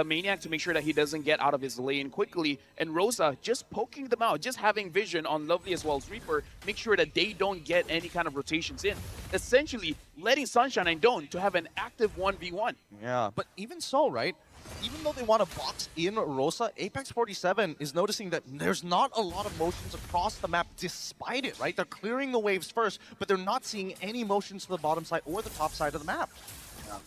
Maniac to make sure that he doesn't get out of his lane quickly, and Rosa just poking them out, just having vision on Lovely as well as Reaper, make sure that they don't get any kind of rotations in. Essentially, letting Sunshine and Dawn to have an active 1v1. Yeah, but even so, right? Even though they want to box in Rosa, Apex 47 is noticing that there's not a lot of motions across the map despite it, right? They're clearing the waves first, but they're not seeing any motions to the bottom side or the top side of the map.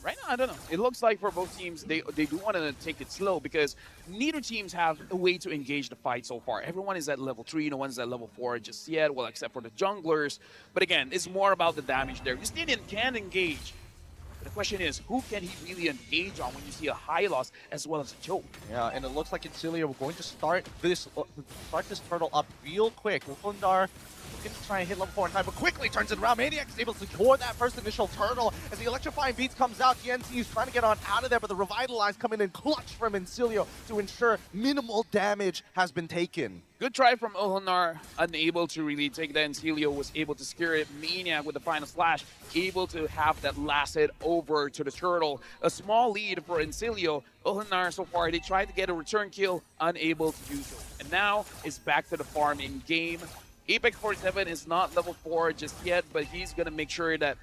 Right now, I don't know. It looks like for both teams, they do want to take it slow because neither teams have a way to engage the fight so far. Everyone is at level 3, no one's at level 4 just yet, well, except for the junglers. But again, it's more about the damage there. Justinian can engage. The question is, who can he really engage on when you see a high loss as well as a choke? Yeah, and it looks like Incilio we're going to start this turtle up real quick. Ulfindar looking to try and hit level 4 in time, but quickly turns it around. Maniac is able to secure that first initial turtle. As the electrifying beats comes out, TNC is trying to get on out of there, but the Revitalize come in clutch from Incilio to ensure minimal damage has been taken. Good try from Ulfindar, unable to really take that. Incilio was able to secure it. Maniac with the final slash, able to have that last hit over to the turtle. A small lead for Incilio. Ulfindar so far, they tried to get a return kill, unable to do so. And now it's back to the farm in game. Apex 47 is not level 4 just yet, but he's going to make sure that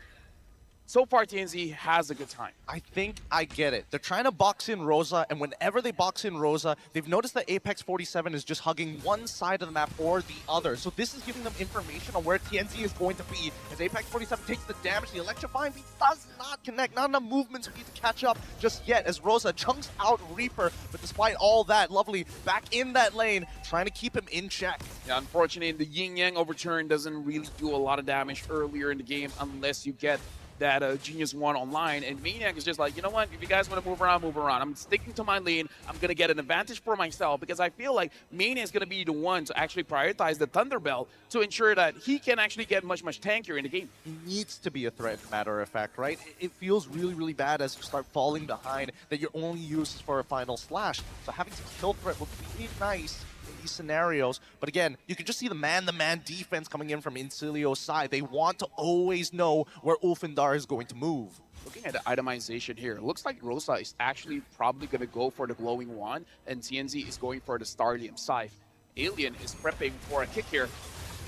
so far TNZ has a good time. I think I get it. They're trying to box in Rosa, and whenever they box in Rosa, they've noticed that Apex 47 is just hugging one side of the map or the other. So this is giving them information on where TNZ is going to be. As Apex 47 takes the damage, the electrifying beat does not connect. Not enough movement for you to catch up just yet as Rosa chunks out Reaper. But despite all that, Lovely back in that lane, trying to keep him in check. Yeah, unfortunately, the Yin-Yang overturn doesn't really do a lot of damage earlier in the game unless you get that Genius 1 online, and Maniac is just like, you know what, if you guys want to move around, move around. I'm sticking to my lane. I'm going to get an advantage for myself because I feel like Maniac is going to be the one to actually prioritize the Thunderbell to ensure that he can actually get much tankier in the game. He needs to be a threat, matter of fact, right? It feels really, really bad as you start falling behind that your only use is for a final slash. So having to kill threat would be nice in these scenarios. But again, you can just see the man-to-man defense coming in from Incilio's side. They want to always know where Ulfindar is going to move. Looking at the itemization here, it looks like Rosa is actually probably going to go for the Glowing Wand, and TNZ is going for the Starlium Scythe. Alien is prepping for a kick here.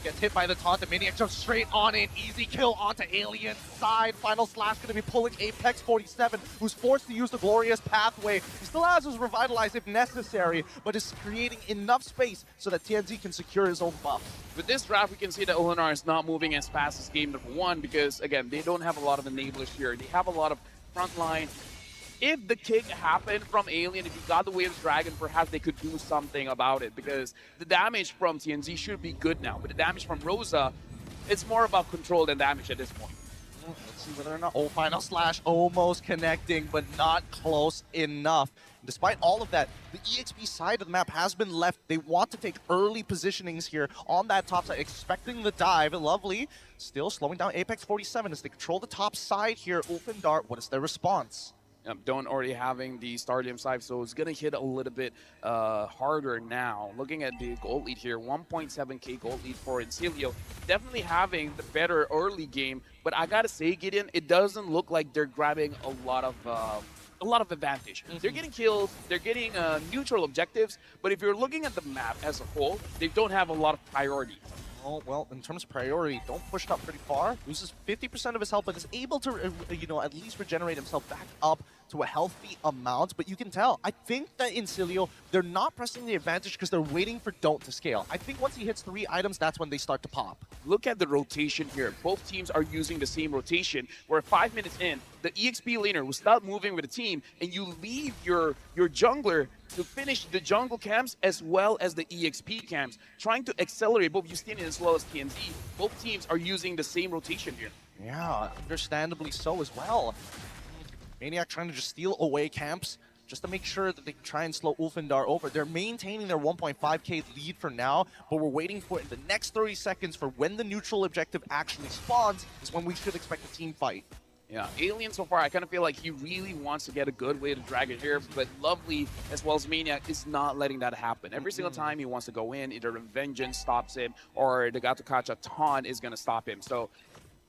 Gets hit by the taunt, the Maniac jumps straight on in. Easy kill onto Alien's side. Final slash going to be pulling Apex47, who's forced to use the glorious pathway. He still has his revitalize if necessary, but is creating enough space so that TNZ can secure his own buff. With this draft, we can see that Ulnar is not moving as fast as game number 1 because, again, they don't have a lot of enablers here. They have a lot of frontline. If the kick happened from Alien, if he got the way of the dragon, perhaps they could do something about it because the damage from TNZ should be good now. But the damage from Rosa, it's more about control than damage at this point. Let's see whether or not... Oh, final slash almost connecting, but not close enough. Despite all of that, the EXP side of the map has been left. They want to take early positionings here on that top side, expecting the dive. Lovely. Still slowing down Apex47 as they control the top side here. Ulfendar, what is their response? Don't already having the Stardom side, so it's going to hit a little bit harder now. Looking at the gold lead here, 1.7k gold lead for Incilia. Definitely having the better early game, but I got to say, Gideon, it doesn't look like they're grabbing a lot of advantage. They're getting kills, they're getting neutral objectives, but if you're looking at the map as a whole, they don't have a lot of priority. Oh, well, in terms of priority, don't push it up pretty far. Loses 50% of his health, but is able to, at least regenerate himself back up to a healthy amount. But you can tell, I think that in Cilio, they're not pressing the advantage because they're waiting for Don't to scale. I think once he hits 3 items, that's when they start to pop. Look at the rotation here. Both teams are using the same rotation, where 5 minutes in, the EXP laner will start moving with the team, and you leave your jungler to finish the jungle camps as well as the EXP camps, trying to accelerate both Justinian as well as TNZ. Both teams are using the same rotation here. Yeah, understandably so as well. Maniac trying to just steal away camps just to make sure that they can try and slow Ulfendar over. They're maintaining their 1.5k lead for now, but we're waiting for it in the next 30 seconds for when the neutral objective actually spawns is when we should expect a team fight. Yeah, Alien so far, I kind of feel like he really wants to get a good way to drag it here, but Lovely as well as Maniac is not letting that happen. Every single time he wants to go in, either Vengeance stops him or the Gatokacha Taunt is going to stop him. So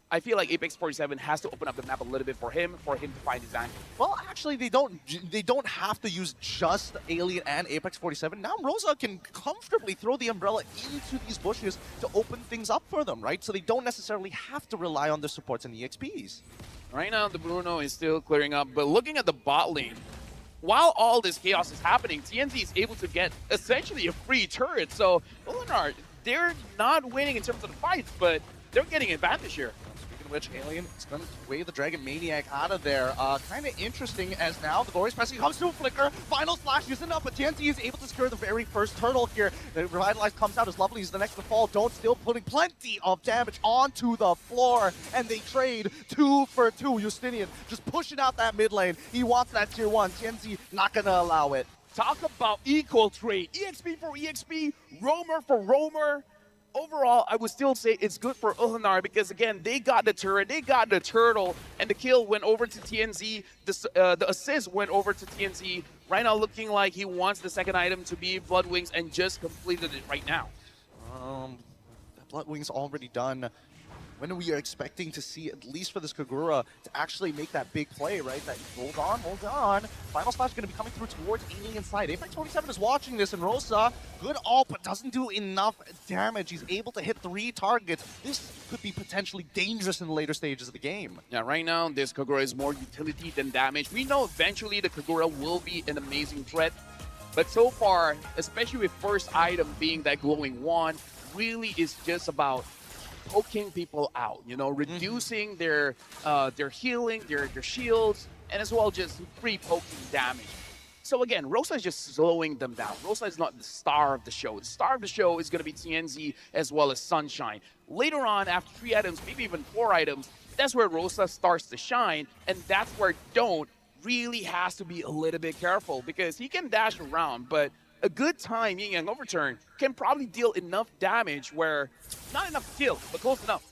I feel like Apex47 has to open up the map a little bit for him to find his angle. Well, actually, they don't have to use just Alien and Apex47. Now Rosa can comfortably throw the umbrella into these bushes to open things up for them, right? So they don't necessarily have to rely on the supports and the EXPs. Right now, the Bruno is still clearing up, but looking at the bot lane, while all this chaos is happening, TNZ is able to get essentially a free turret. So, Ulnar, they're not winning in terms of the fights, but they're getting advantage here. Which Alien is going to weigh the Dragon Maniac out of there. Kind of interesting as now the Glorious Passing comes to a flicker. Final Slash isn't up, but TNT is able to secure the very first turtle here. The Revitalize comes out as Lovely is the next to fall. Don't still putting plenty of damage onto the floor, and they trade 2 for 2. Justinian just pushing out that mid lane. He wants that tier 1. TNT not going to allow it. Talk about equal trade. EXP for EXP, Roamer for Roamer. Overall, I would still say it's good for Ulnar because, again, they got the turret, they got the turtle, and the kill went over to TNZ. The assist went over to TNZ. Right now looking like he wants the second item to be Blood Wings and just completed it right now. The Blood Wings already done. When are we expecting to see, at least for this Kagura, to actually make that big play, right? That hold on. Final Slash is going to be coming through towards Alien side. Apex47 is watching this, and Rosa, good ult, but doesn't do enough damage. He's able to hit 3 targets. This could be potentially dangerous in the later stages of the game. Yeah, right now, this Kagura is more utility than damage. We know eventually the Kagura will be an amazing threat, but so far, especially with first item being that glowing wand, really is just about poking people out, reducing their healing, their shields, and as well just free poking damage. So again, Rosa is just slowing them down. Rosa is not the star of the show. The star of the show is going to be TNZ as well as Sunshine. Later on, after 3 items, maybe even 4 items, that's where Rosa starts to shine, and that's where Don't really has to be a little bit careful because he can dash around, but a good time Yin Yang Overturn can probably deal enough damage where not enough to kill, but close enough.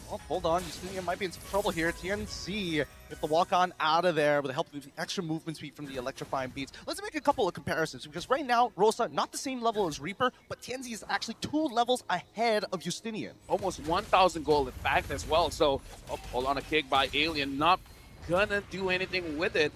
Well, hold on, Justinian might be in some trouble here. TNC, if the walk-on out of there with the help of the extra movement speed from the electrifying beats. Let's make a couple of comparisons because right now, Rosa, not the same level as Reaper, but TNC is actually 2 levels ahead of Justinian. Almost 1,000 gold in fact as well. So, hold on, a kick by Alien, not gonna do anything with it.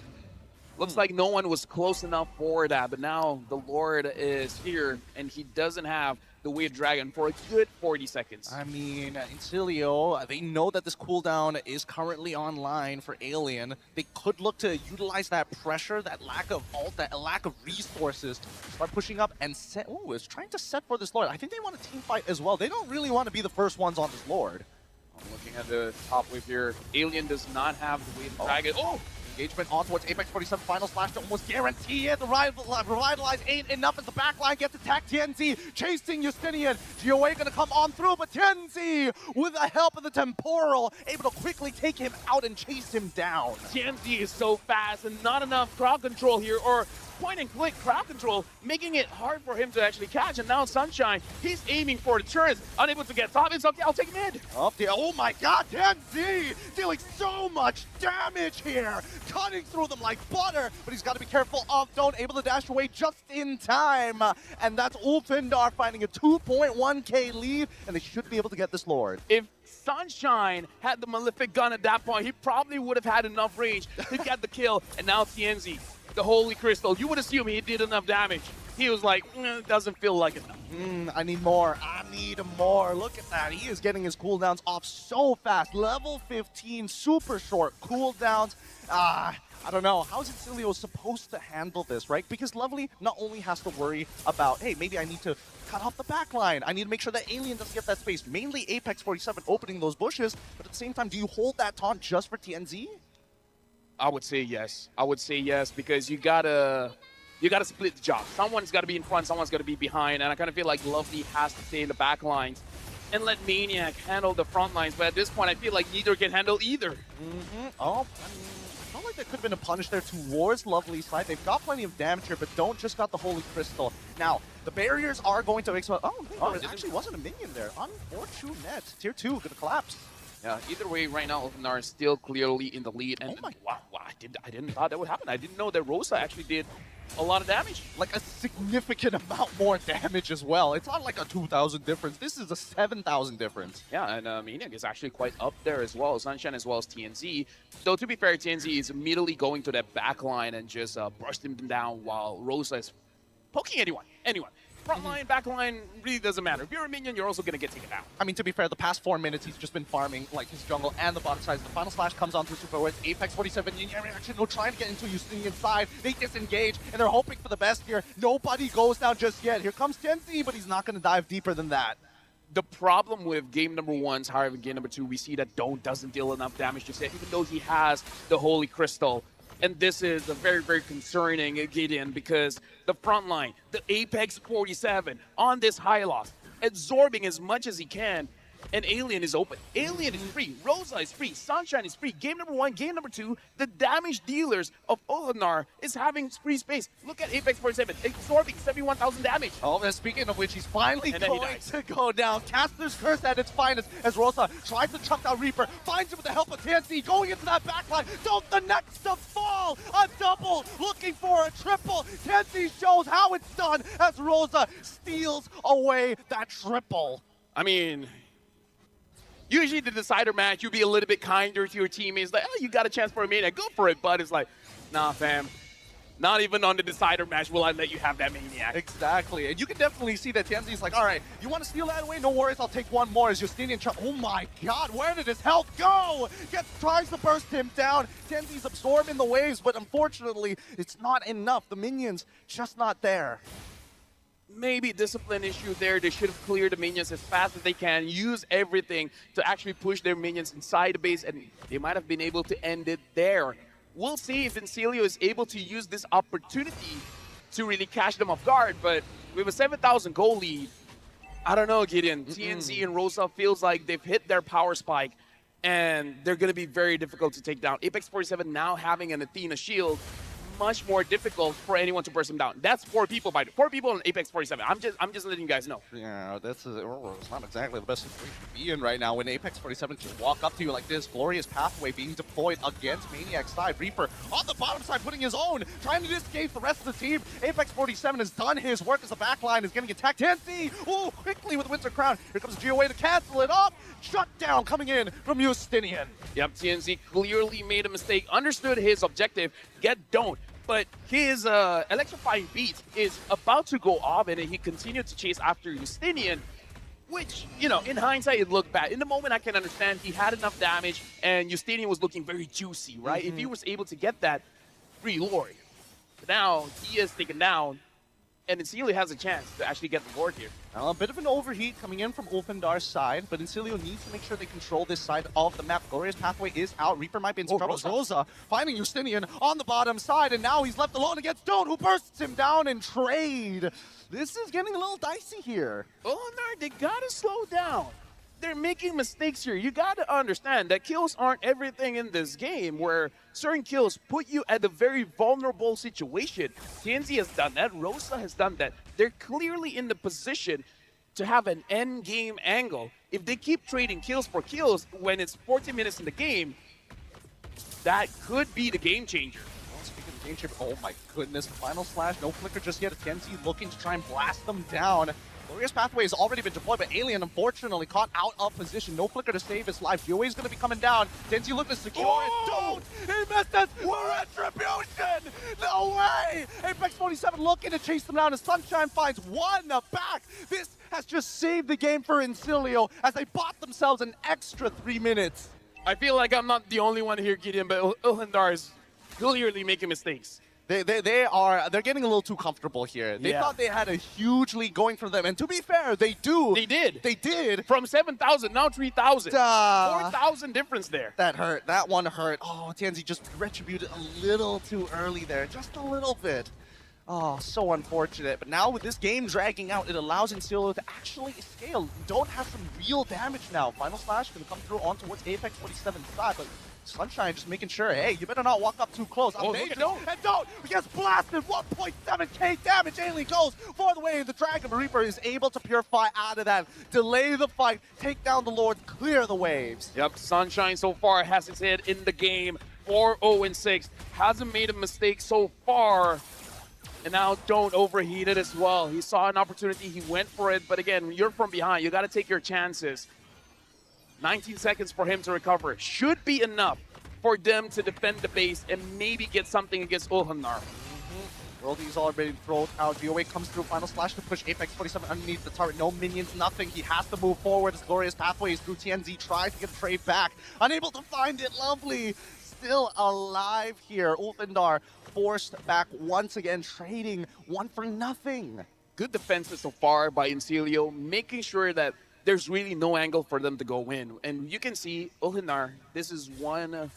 Looks like no one was close enough for that, but now the Lord is here, and he doesn't have the Weird Dragon for a good 40 seconds. I mean, Incilio, they know that this cooldown is currently online for Alien. They could look to utilize that pressure, that lack of ult, that lack of resources to start pushing up and set. Oh, is trying to set for this Lord. I think they want a team fight as well. They don't really want to be the first ones on this Lord. I'm looking at the top wave here. Alien does not have the Weird Dragon. Oh! Engagement on towards Apex 47. Final slash to almost guarantee it. The Revitalize ain't enough as the backline gets attacked. TNZ chasing Justinian. GOA gonna come on through, but TNZ, with the help of the Temporal, able to quickly take him out and chase him down. TNZ is so fast and not enough crowd control here, or point and click crowd control, making it hard for him to actually catch. And now Sunshine, he's aiming for the turrets, unable to get top. It's okay, I'll take mid. Oh my god, TNZ dealing so much damage here. Cutting through them like butter, but he's got to be careful of Don't, able to dash away just in time. And that's Ulfindar finding a 2.1k lead, and they should be able to get this Lord. If Sunshine had the Malefic gun at that point, he probably would have had enough range to get the kill. And now TNZ, the Holy Crystal, you would assume he did enough damage. He was like, it doesn't feel like enough. I need more. I need more. Look at that. He is getting his cooldowns off so fast. Level 15, super short cooldowns. I don't know. How is Incilio supposed to handle this, right? Because Lovely not only has to worry about, hey, maybe I need to cut off the backline. I need to make sure that Alien doesn't get that space. Mainly Apex 47 opening those bushes. But at the same time, do you hold that taunt just for TNZ? I would say yes. I would say yes, because you gotta split the job. Someone's got to be in front, someone's got to be behind, and I kind of feel like Lovely has to stay in the back lines and let Maniac handle the front lines. But at this point, I feel like neither can handle either. Oh, I felt like there could have been a punish there towards Lovely's side. They've got plenty of damage here, but Don't just got the Holy Crystal. Now, the barriers are going to expel. There actually wasn't a minion there. Unfortunate. Tier 2 going to collapse. Yeah, either way, right now, Ulfnar is still clearly in the lead. And wow, I didn't thought that would happen. I didn't know that Rosa actually did a lot of damage. Like a significant amount more damage as well. It's not like a 2,000 difference. This is a 7,000 difference. Yeah, and Maniac is actually quite up there as well. Sunshine as well as TNZ. Though, to be fair, TNZ is immediately going to that back line and just bursting them down while Rosa is poking anyone. Front line, back line, really doesn't matter. If you're a minion, you're also going to get taken out. I mean, to be fair, the past 4 minutes, he's just been farming like his jungle and the bottom side. The final slash comes on through super with Apex 47. Reaction, no trying to get into Justinian side. They disengage, and they're hoping for the best here. Nobody goes down just yet. Here comes TNZ, but he's not going to dive deeper than that. The problem with game number 1's however, game number 2, we see that Don't doesn't deal enough damage just yet, even though he has the Holy Crystal. And this is a very, very concerning Gideon, because the front line, the Apex 47 on this high loss, absorbing as much as he can, and Alien is open. Alien is free. Rosa is free. Sunshine is free. Game number 1, game number 2, the damage dealers of Ulfnar is having free space. Look at Apex 47, absorbing 71,000 damage. Oh, and speaking of which, he's finally going to go down. Caster's Curse at its finest as Rosa tries to chuck down Reaper, finds him with the help of TNC, going into that backline. Don't the next to fall. A double, looking for a triple. TNC shows how it's done as Rosa steals away that triple. I mean, usually the decider match, you'd be a little bit kinder to your teammates. Like, oh, you got a chance for a Maniac, go for it. But it's like, nah, fam. Not even on the decider match will I let you have that Maniac. Exactly. And you can definitely see that TNZ's like, all right, you want to steal that away? No worries, I'll take one more as Justinian. Oh my god, where did his health go? Tries to burst him down. TNZ's absorbing the waves, but unfortunately, it's not enough. The minions just not there. Maybe discipline issue there. They should have cleared the minions as fast as they can, use everything to actually push their minions inside the base, and they might have been able to end it there. We'll see if Incilio is able to use this opportunity to really catch them off guard, but with a 7,000 goal lead, I don't know, Gideon. TNZ and Rosa feels like they've hit their power spike, and they're going to be very difficult to take down. Apex 47 now having an Athena shield, much more difficult for anyone to burst them down. That's 4 people, by 4 people in Apex 47. I'm just letting you guys know. Yeah, it's not exactly the best situation to be in right now when Apex 47 just walk up to you like this. Glorious pathway being deployed against Maniac's side. Reaper on the bottom side putting his own, trying to escape the rest of the team. Apex 47 has done his work as the backline is getting attacked. TNC, oh, quickly with Winter Crown. Here comes GOA to cancel it off. Shut down coming in from Justinian. Yep, TNC clearly made a mistake, understood his objective, get Don't. but his electrifying beat is about to go off, and he continued to chase after Justinian, which, you know, in hindsight, it looked bad. In the moment, I can understand he had enough damage, and Justinian was looking very juicy, right? If he was able to get that, free Lord. But now, he is taken down, and Incilio has a chance to actually get the Lord here. A bit of an overheat coming in from Ulfandar's side, but Incilio needs to make sure they control this side of the map. Glorious Pathway is out. Reaper might be in some trouble. Rosa finding Justinian on the bottom side, and now he's left alone against Stone, who bursts him down in trade. This is getting a little dicey here. Oh, no, they gotta slow down. They're making mistakes here. You gotta understand that kills aren't everything in this game, where certain kills put you at a very vulnerable situation. TNZ has done that. Rosa has done that. They're clearly in the position to have an end game angle. If they keep trading kills for kills when it's 40 minutes in the game, that could be the game changer. Speaking of game changer, oh my goodness, final slash, no flicker just yet. TNZ looking to try and blast them down. Glorious Pathway has already been deployed, but Alien, unfortunately, caught out of position. No flicker to save his life. GOA is going to be coming down. TNZ looking to secure it. Don't! He missed us! We're Retribution! No way! Apex 47 looking to chase them down as Sunshine finds one back. This has just saved the game for Incilio as they bought themselves an extra 3 minutes. I feel like I'm not the only one here, Gideon, but Ulfandar is clearly making mistakes. They're getting a little too comfortable here. They thought they had a huge lead going for them, and to be fair, they do. They did. They did. From 7,000, now 3,000. 4,000 difference there. That hurt. That one hurt. Oh, TNZ just retributed a little too early there. Just a little bit. Oh, so unfortunate. But now with this game dragging out, it allows Incilio to actually scale. Don't have some real damage now. Final Slash going to come through on towards Apex 47's side, but Sunshine just making sure, hey, you better not walk up too close. Oh, look at don't. And don't! He gets blasted! 1.7k damage! Alien goes for the way. The Dragon Reaper is able to purify out of that. Delay the fight, take down the Lord, clear the waves. Yep, Sunshine so far has his head in the game. 4-0-6. Hasn't made a mistake so far. And now Don't overheated as well. He saw an opportunity, he went for it. But again, when you're from behind, you got to take your chances. 19 seconds for him to recover. Should be enough for them to defend the base and maybe get something against Ulfandar. Worldy's already thrown out. GOA comes through. Final Slash to push Apex 47 underneath the turret. No minions, nothing. He has to move forward as Glorious Pathways through TNZ. Tries to get the trade back. Unable to find it. Lovely. Still alive here. Ulfandar forced back once again, trading one for nothing. Good defenses so far by Incilio, making sure that there's really no angle for them to go in. And you can see, Ulfandar, this is one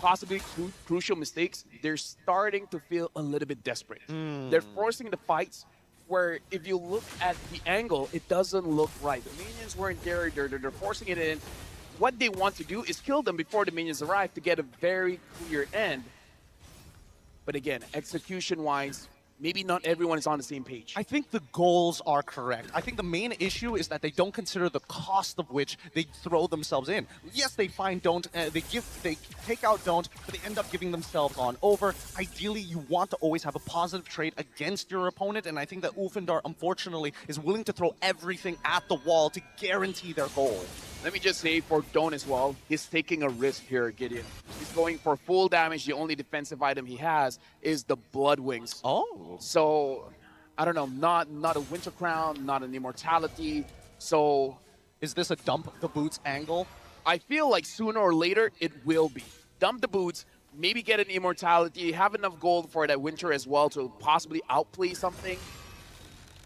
possibly crucial mistakes. They're starting to feel a little bit desperate. They're forcing the fights where if you look at the angle, it doesn't look right. The minions weren't there, they're forcing it in. What they want to do is kill them before the minions arrive to get a very clear end. But again, execution-wise, maybe not everyone is on the same page. I think the goals are correct. I think the main issue is that they don't consider the cost of which they throw themselves in. Yes, they find Don't, they take out Don't, but they end up giving themselves on over. Ideally, you want to always have a positive trade against your opponent, and I think that Ulfandar, unfortunately, is willing to throw everything at the wall to guarantee their goal. Let me just say for Don't as well, he's taking a risk here, Gideon. He's going for full damage. The only defensive item he has is the Blood Wings. Oh. So, I don't know, not a Winter Crown, not an Immortality. So, is this a dump the boots angle? I feel like sooner or later it will be. Dump the boots, maybe get an Immortality, have enough gold for that Winter as well to possibly outplay something.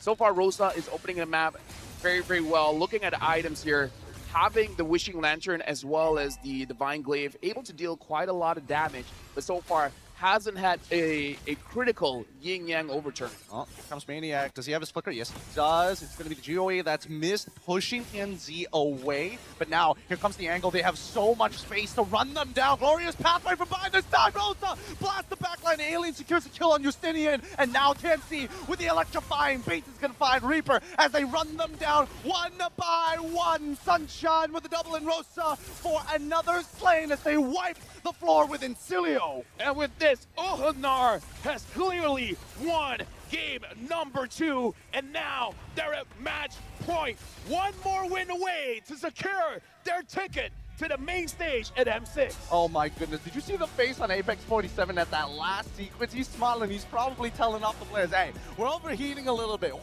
So far, Rosa is opening the map very, very well. Looking at the items here, having the Wishing Lantern as well as the Divine Glaive, able to deal quite a lot of damage, but so far hasn't had a critical yin-yang overturn. Oh, here comes Maniac. Does he have his flicker? Yes, he does. It's going to be the GOA that's missed, pushing NZ away. But now, here comes the angle. They have so much space to run them down. Glorious Pathway from behind this time. Rosa blast the backline. Alien secures the kill on Justinian. And now TNC with the electrifying bait is going to find Reaper as they run them down one by one. Sunshine with the double in Rosa for another slain as they wipe the floor with Incilio. And with this, Ulfandar has clearly won game number 2, and now they're at match point. One more win away to secure their ticket to the main stage at M6. Oh my goodness, did you see the face on Apex 47 at that last sequence? He's smiling, he's probably telling off the players, hey, we're overheating a little bit.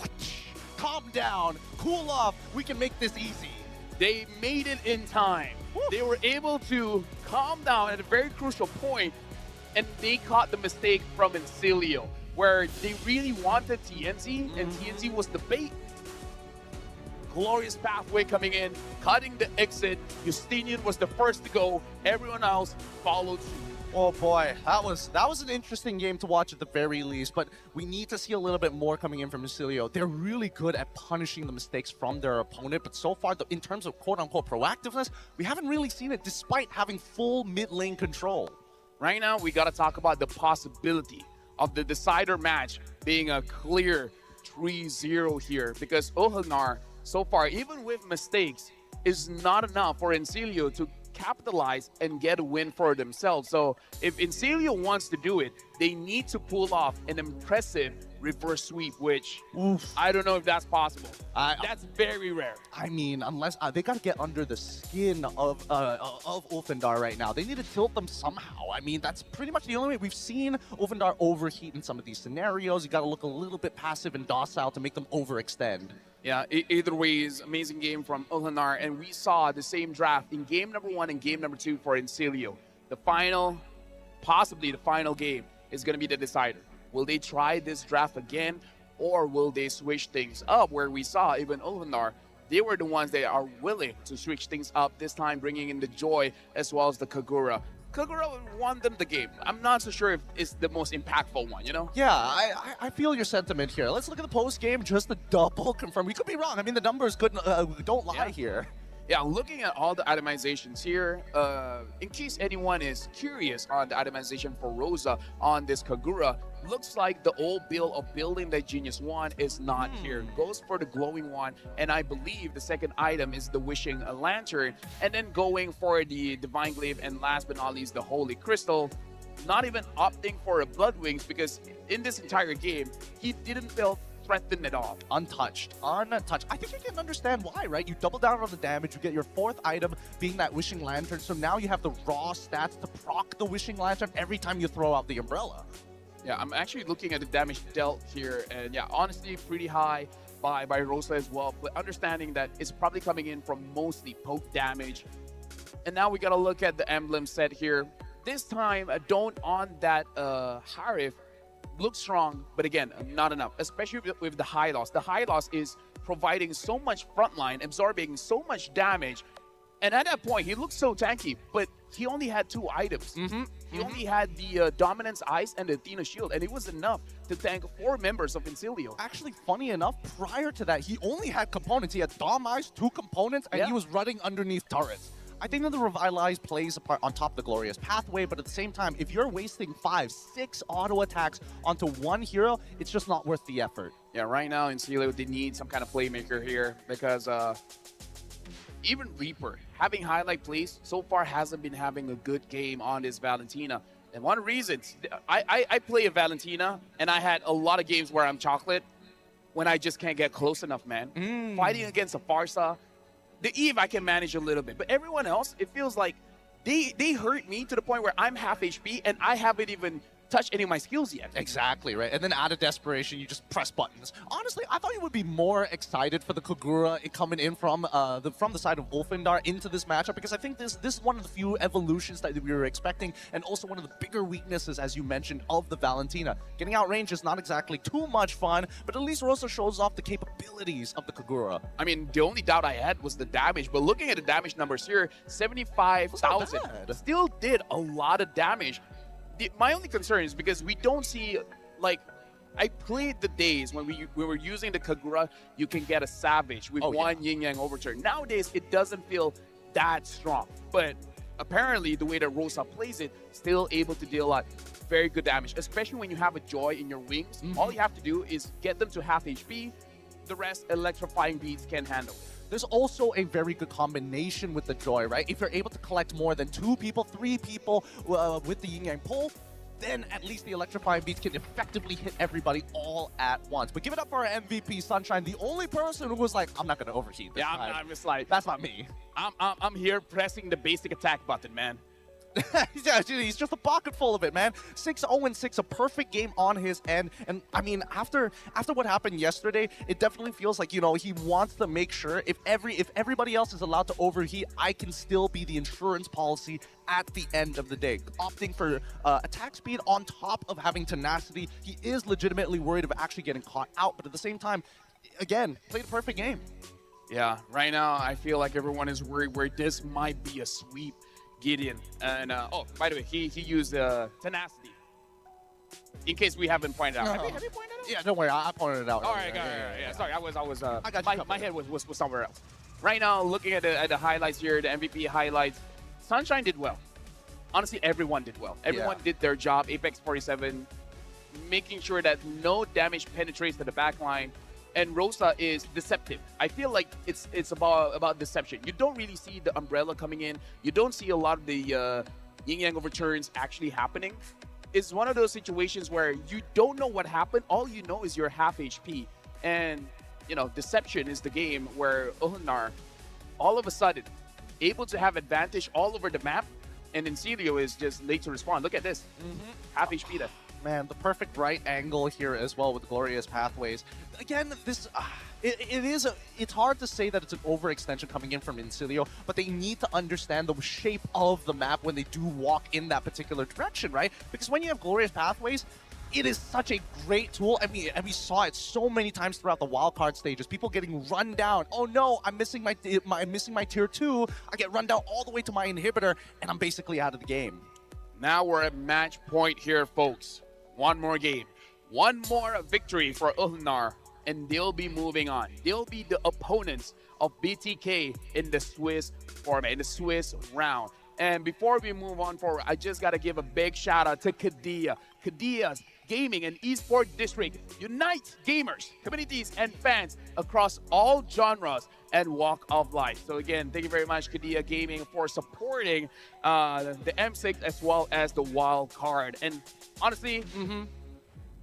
Calm down, cool off, we can make this easy. They made it in time. Woo. They were able to calm down at a very crucial point, and they caught the mistake from Incilio, where they really wanted TNC, and TNC was the bait. Glorious pathway coming in, cutting the exit. Justinian was the first to go. Everyone else followed suit. Oh boy, that was an interesting game to watch at the very least, but we need to see a little bit more coming in from Incilio. They're really good at punishing the mistakes from their opponent, but so far, in terms of quote-unquote proactiveness, we haven't really seen it despite having full mid-lane control. Right now, we got to talk about the possibility of the decider match being a clear 3-0 here, because Ohanar, so far, even with mistakes, is not enough for Incilio to capitalize and get a win for themselves. So if Incilio wants to do it, they need to pull off an impressive reverse sweep, which I don't know if that's possible. That's very rare. I mean, unless they got to get under the skin of Ulfendar right now. They need to tilt them somehow. I mean, that's pretty much the only way. We've seen Ulfendar overheat in some of these scenarios. You got to look a little bit passive and docile to make them overextend. Yeah, either way is amazing game from Ulhanar, and we saw the same draft in game number 1 and game number 2 for Incilio. The final, possibly the final game, is going to be the decider. Will they try this draft again, or will they switch things up? Where we saw even Ulhanar, they were the ones that are willing to switch things up, this time bringing in the Joy as well as the Kagura. Kagura won them the game. I'm not so sure if it's the most impactful one, you know? Yeah, I feel your sentiment here. Let's look at the post game just to double confirm. We could be wrong. I mean, the numbers don't lie here. Yeah, looking at all the itemizations here, in case anyone is curious on the itemization for Rosa on this Kagura, looks like the old build of building the Genius Wand is not here. Goes for the glowing wand, and I believe the second item is the Wishing Lantern, and then going for the Divine Glaive, and last but not least, the Holy Crystal. Not even opting for a Blood Wings, because in this entire game, he didn't feel threatened at all. Untouched. I think you can understand why, right? You double down on the damage, you get your fourth item being that Wishing Lantern, so now you have the raw stats to proc the Wishing Lantern every time you throw out the Umbrella. Yeah, I'm actually looking at the damage dealt here, and yeah, honestly, pretty high by Rosa as well, but understanding that it's probably coming in from mostly poke damage. And now we gotta look at the emblem set here. This time, don't on that Harif. Looks strong, but again, not enough, especially with the high loss. The high loss is providing so much frontline, absorbing so much damage, and at that point, he looks so tanky, but he only had 2 items. He only had the Dominance Ice and the Athena Shield, and it was enough to tank 4 members of Incilio. Actually, funny enough, prior to that, he only had components. He had Dom Ice, 2 components, and he was running underneath turrets. I think that the Revitalize plays a part on top of the Glorious Pathway, but at the same time, if you're wasting 5, 6 auto attacks onto one hero, it's just not worth the effort. Yeah, right now in Incilio, they need some kind of playmaker here, because even Reaper, having highlight plays, so far hasn't been having a good game on this Valentina. And one reason, I play a Valentina, and I had a lot of games where I'm chocolate when I just can't get close enough, man. Fighting against a Farsa, the Eve I can manage a little bit, but everyone else, it feels like they hurt me to the point where I'm half HP and I haven't even touched any of my skills yet. Exactly, right? And then out of desperation, you just press buttons. Honestly, I thought you would be more excited for the Kagura coming in from the side of Ulfendar into this matchup, because I think this is one of the few evolutions that we were expecting, and also one of the bigger weaknesses, as you mentioned, of the Valentina. Getting outrange is not exactly too much fun, but at least Rosa shows off the capabilities of the Kagura. I mean, the only doubt I had was the damage, but looking at the damage numbers here, 75,000 still did a lot of damage. My only concern is because we don't see, like, I played the days when we were using the Kagura, you can get a Savage with one Yin Yang Overturn. Nowadays, it doesn't feel that strong, but apparently the way that Rosa plays it, still able to deal a lot. Very good damage, especially when you have a Joy in your wings. All you have to do is get them to half HP. The rest, electrifying beats can handle. There's also a very good combination with the Joy, right? If you're able to collect more than 2 people, 3 people with the Yin Yang pull, then at least the electrifying beats can effectively hit everybody all at once. But give it up for our MVP, Sunshine, the only person who was like, I'm not going to overheat this time. I'm just like, that's not me. I'm here pressing the basic attack button, man. Yeah, he's just a pocket full of it, man. 6-0-6, a perfect game on his end. And I mean, after what happened yesterday, it definitely feels like, you know, he wants to make sure if everybody else is allowed to overheat, I can still be the insurance policy at the end of the day. Opting for attack speed on top of having tenacity. He is legitimately worried of actually getting caught out, but at the same time, again, played a perfect game. Yeah, right now I feel like everyone is worried where this might be a sweep. Gideon, and oh, by the way, he used tenacity. In case we haven't pointed out, have you pointed it out? Yeah, don't worry, I pointed it out. All right, yeah. Sorry, I was. I got my head was somewhere else. Right now, looking at the highlights here, the MVP highlights, Sunshine did well. Honestly, everyone did well. Everyone did their job. Apex 47, making sure that no damage penetrates to the back line. And Rosa is deceptive. I feel like it's about deception. You don't really see the umbrella coming in. You don't see a lot of the yin-yang overturns actually happening. It's one of those situations where you don't know what happened. All you know is you're half HP. And, you know, deception is the game where Ulnar, all of a sudden, able to have advantage all over the map. And Encilio is just late to respond. Look at this. Half HP there. Man, the perfect right angle here as well with Glorious Pathways. Again, this it's hard to say that it's an overextension coming in from Encilio, but they need to understand the shape of the map when they do walk in that particular direction, right? Because when you have Glorious Pathways, it is such a great tool. I mean, and we saw it so many times throughout the wildcard stages. People getting run down. Oh no, I'm missing my tier 2. I get run down all the way to my inhibitor, and I'm basically out of the game. Now we're at match point here, folks. One more game. One more victory for Ulnar, and they'll be moving on. They'll be the opponents of BTK in the Swiss format, in the Swiss round. And before we move on forward, I just got to give a big shout out to Kadia. Kadia's Gaming and Esports District unites gamers, communities, and fans across all genres and walk of life. So again, thank you very much, Kadia Gaming, for supporting the M6 as well as the wild card. And honestly,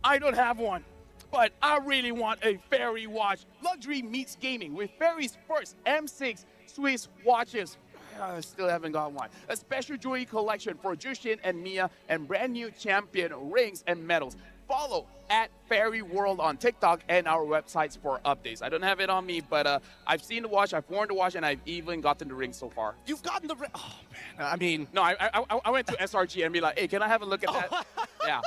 I don't have one, but I really want a Fairy watch. Luxury meets gaming with Fairy's first M6 Swiss watches. I still haven't got one. A special jewelry collection for Jushin and Mia, and brand new champion rings and medals. Follow at Fairy World on TikTok and our websites for updates. I don't have it on me, but I've seen the watch, I've worn the watch, and I've even gotten the ring so far. You've gotten the ring? Oh, man. I mean... No, I went to SRG and be like, hey, can I have a look at that? Yeah.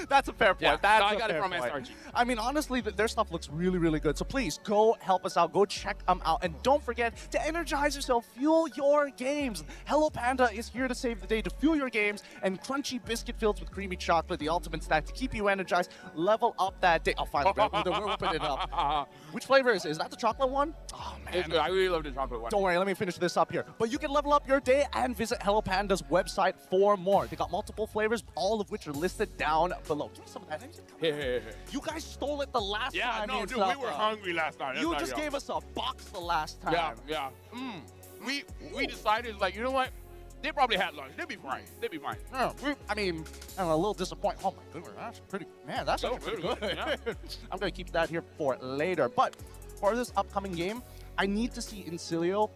That's a fair point. Yeah, That's I got it from SRG. I mean, honestly, their stuff looks really, really good. So please, go help us out. Go check them out. And don't forget to energize yourself. Fuel your games. Hello Panda is here to save the day, to fuel your games. And crunchy biscuit filled with creamy chocolate, the ultimate snack to keep you energized. Level up that day. Oh, finally, we're opening it up. Which flavor is that the chocolate one? Oh, man. It's good. I really love the chocolate one. Don't worry, let me finish this up here. But you can level up your day and visit Hello Panda's website for more. They got multiple flavors, all of which are listed down below. Give me some of that. You guys stole it the last time. Yeah, no, dude, we were hungry last time. You just gave us a box the last time. Yeah. We decided, like, you know what? They probably had lunch. They'll be fine. No, I mean, I'm a little disappointed. Oh my goodness, that's pretty. Man, that's So pretty good, good. yeah. I'm gonna keep that here for later. But for this upcoming game, I need to see Encilio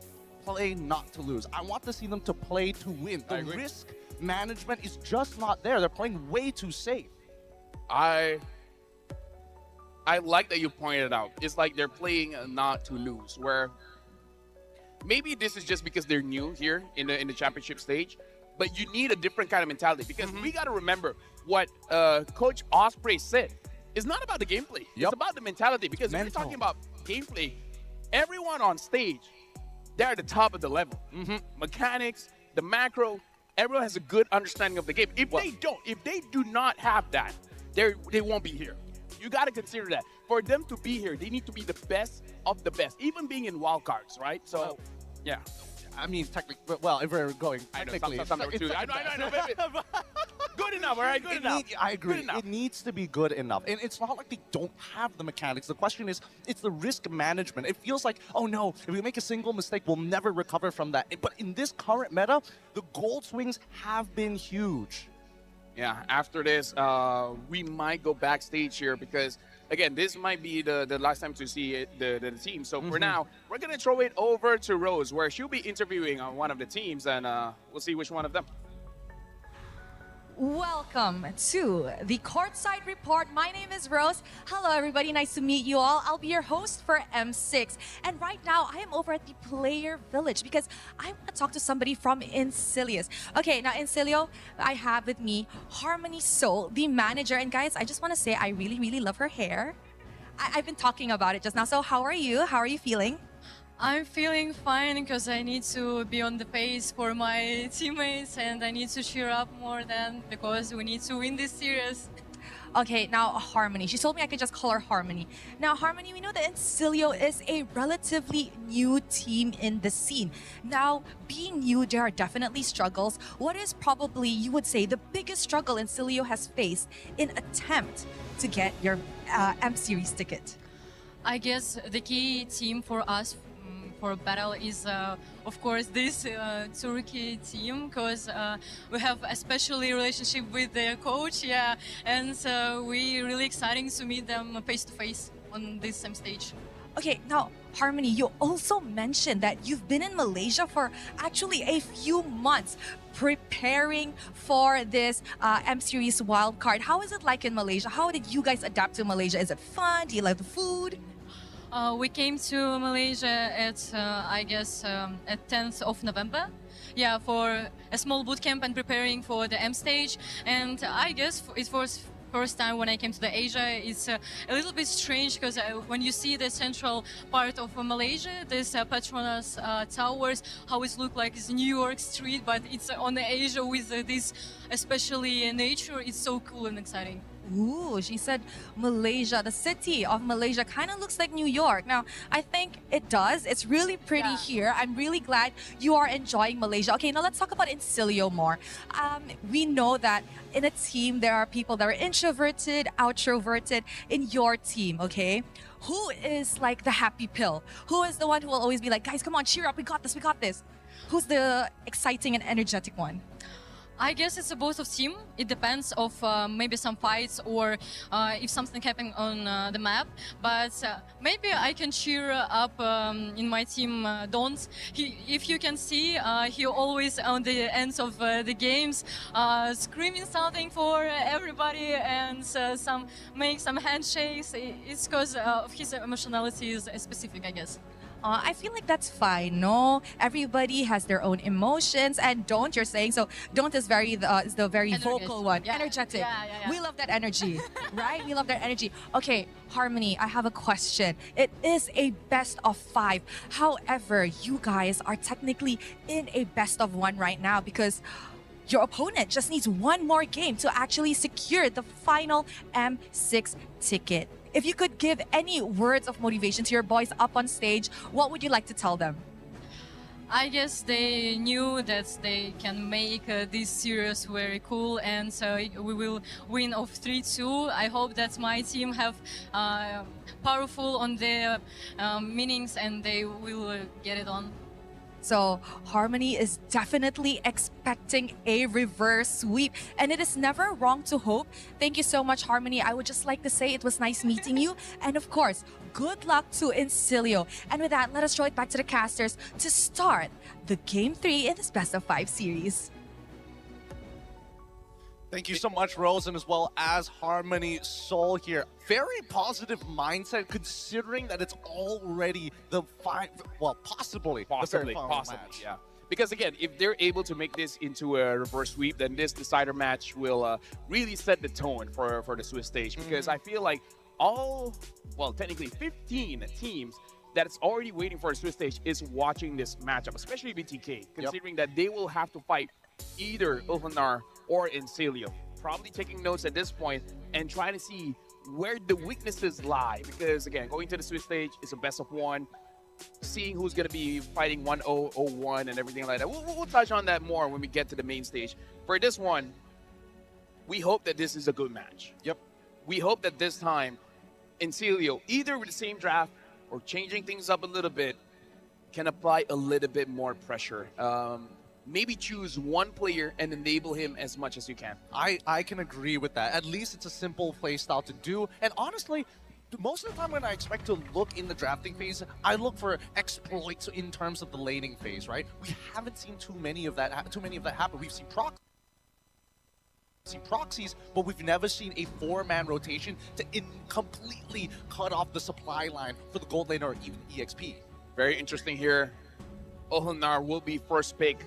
play not to lose. I want to see them to play to win. The risk management is just not there. They're playing way too safe. I like that you pointed it out. It's like they're playing not to lose, where maybe this is just because they're new here in the championship stage, but you need a different kind of mentality, because we got to remember what Coach Osprey said. It's not about the gameplay. It's about the mentality, because if you're talking about gameplay, everyone on stage, they're at the top of the level. Mechanics, the macro, everyone has a good understanding of the game. If they do not have that, they won't be here. You got to consider that. For them to be here, they need to be the best of the best, even being in wildcards, right? So, yeah. I mean, technically, well, if we're going technically, I know. Good enough, all right? Good enough. I agree. It needs to be good enough. And it's not like they don't have the mechanics. The question is, it's the risk management. It feels like, oh no, if we make a single mistake, we'll never recover from that. But in this current meta, the gold swings have been huge. Yeah, after this, we might go backstage here because, again, this might be the last time to see the team. So for now, we're going to throw it over to Rose, where she'll be interviewing on one of the teams, and we'll see which one of them. Welcome to the Courtside Report. My name is Rose. Hello, everybody. Nice to meet you all. I'll be your host for M6. And right now, I am over at the Player Village because I want to talk to somebody from Incilius. Okay, now Incilio, I have with me Harmony Soul, the manager. And guys, I just want to say I really, really love her hair. I've been talking about it just now. So how are you? How are you feeling? I'm feeling fine because I need to be on the pace for my teammates and I need to cheer up more than because we need to win this series. Okay, now Harmony. She told me I could just call her Harmony. Now, Harmony, we know that Incilio is a relatively new team in the scene. Now, being new, there are definitely struggles. What is probably, you would say, the biggest struggle Incilio has faced in attempt to get your M Series ticket? I guess the key team for us for battle is of course this Turkey team because we have especially relationship with their coach, yeah, and so we're really exciting to meet them face to face on this same stage. Okay, now Harmony, you also mentioned that you've been in Malaysia for actually a few months preparing for this M Series wildcard. How is it like in Malaysia? How did you guys adapt to Malaysia? Is it fun? Do you like the food? We came to Malaysia at, I guess, at 10th of November. Yeah, for a small boot camp and preparing for the M stage. And I guess it was first time when I came to the Asia. It's a little bit strange because when you see the central part of Malaysia, this Petronas towers, how it look like it's New York street, but it's on the Asia with this, especially nature. It's so cool and exciting. Ooh, she said Malaysia, the city of Malaysia kind of looks like New York. Now, I think it does. It's really pretty here. I'm really glad you are enjoying Malaysia. Okay, now let's talk about Incilio more. We know that in a team, there are people that are introverted, outroverted in your team, okay? Who is like the happy pill? Who is the one who will always be like, guys, come on, cheer up, we got this, we got this? Who's the exciting and energetic one? I guess it's a both of team. It depends of maybe some fights or if something happened on the map. But maybe I can cheer up in my team Don't. If you can see, he always on the ends of the games screaming something for everybody and make some handshakes. It's because of his emotionality is specific, I guess. I feel like that's fine, no? Everybody has their own emotions, and Don't, you're saying, so Don't is the very vocal one, energetic. Yeah. We love that energy, right? We love that energy. Okay, Harmony, I have a question. It is a best of 5. However, you guys are technically in a best of 1 right now because your opponent just needs one more game to actually secure the final M6 ticket. If you could give any words of motivation to your boys up on stage, what would you like to tell them? I guess they knew that they can make this series very cool, and so we will win of 3-2. I hope that my team have powerful on their meanings and they will get it on. So Harmony is definitely expecting a reverse sweep, and it is never wrong to hope. Thank you so much, Harmony. I would just like to say it was nice meeting you, and of course, good luck to Incilio. And with that, let us throw it back to the casters to start the Game 3 in this Best of 5 series. Thank you so much, Rose, and as well as Harmony Soul here. Very positive mindset considering that it's already the possibly the very final match. Yeah. Because again, if they're able to make this into a reverse sweep, then this decider match will really set the tone for the Swiss stage. Because I feel like technically 15 teams that's already waiting for a Swiss stage is watching this matchup, especially BTK, considering that they will have to fight either Ulfanar or Incilio. Probably taking notes at this point and trying to see where the weaknesses lie. Because again, going to the Swiss stage is a best of 1. Seeing who's going to be fighting 1-0-0-1 and everything like that. We'll touch on that more when we get to the main stage. For this one, we hope that this is a good match. Yep. We hope that this time, Incilio, either with the same draft or changing things up a little bit, can apply a little bit more pressure. maybe choose one player and enable him as much as you can. I can agree with that. At least it's a simple playstyle to do. And honestly, most of the time when I expect to look in the drafting phase, I look for exploits in terms of the laning phase, right? We haven't seen too many of that happen. We've seen proxies, but we've never seen a 4-man rotation to completely cut off the supply line for the gold lane or even EXP. Very interesting here. Ohanar will be first pick.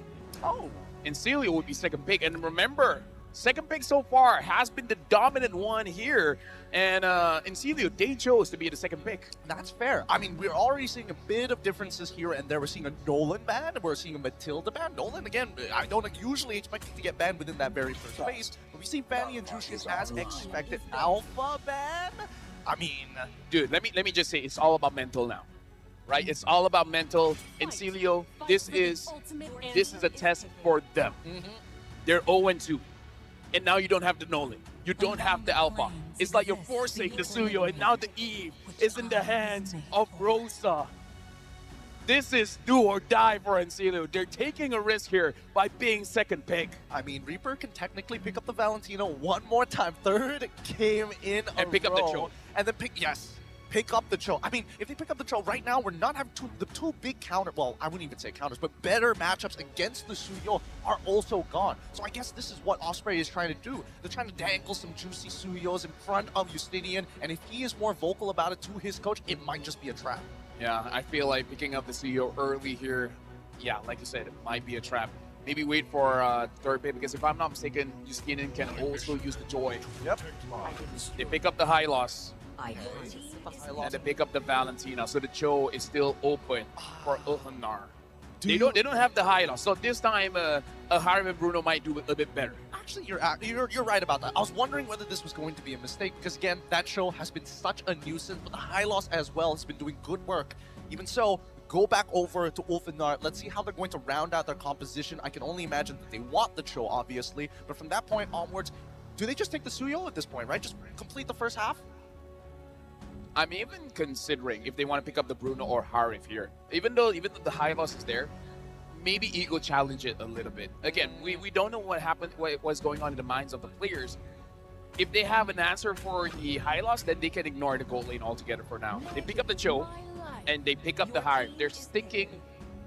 Oh. And Celio would be second pick. And remember, second pick so far has been the dominant one here. And in Celio, they chose to be the second pick. That's fair. I mean, we're already seeing a bit of differences here and there. We're seeing a Nolan ban, and we're seeing a Matilda ban. Nolan, again, I don't usually expect it to get banned within that very first phase. But we see Fanny and Juicius as expected. Alpha ban? I mean... Dude, let me just say, it's all about mental now. Right? It's all about mental. In Celio, this is a test for them. They're 0-2. And now you don't have the Nolan. You don't have the Alpha. It's like you're forcing the Suyo, and now the Eve is in the hands of Rosa. This is do or die for Encilio. They're taking a risk here by being second pick. I mean, Reaper can technically pick up the Valentino one more time. Third game in and pick up the Cho. And then pick up the Cho. I mean, if they pick up the Cho right now, we're not having the two big well, I wouldn't even say counters, but better matchups against the Suyo are also gone. So I guess this is what Osprey is trying to do. They're trying to dangle some juicy Suyos in front of Justinian, and if he is more vocal about it to his coach, it might just be a trap. Yeah, I feel like picking up the Suyo early here, yeah, like you said, it might be a trap. Maybe wait for third pick, because if I'm not mistaken, Justinian can also use the Joy. Yep. They pick up the high loss. And they pick up the Valentina, so the Cho is still open for Ohanar. They don't have the high loss, so this time a Harem and Bruno might do a bit better. Actually, you're right about that. I was wondering whether this was going to be a mistake, because again, that show has been such a nuisance, but the high loss as well has been doing good work. Even so, go back over to Ulfanar. Let's see how they're going to round out their composition. I can only imagine that they want the Cho, obviously, but from that point onwards, do they just take the Suyo at this point, right? Just complete the first half? I'm even considering if they want to pick up the Bruno or Harif here. Even though the high loss is there, maybe ego challenge it a little bit. Again, we don't know what happened, what was going on in the minds of the players. If they have an answer for the high loss, then they can ignore the gold lane altogether for now. They pick up the Cho, and they pick up the Harif. They're sticking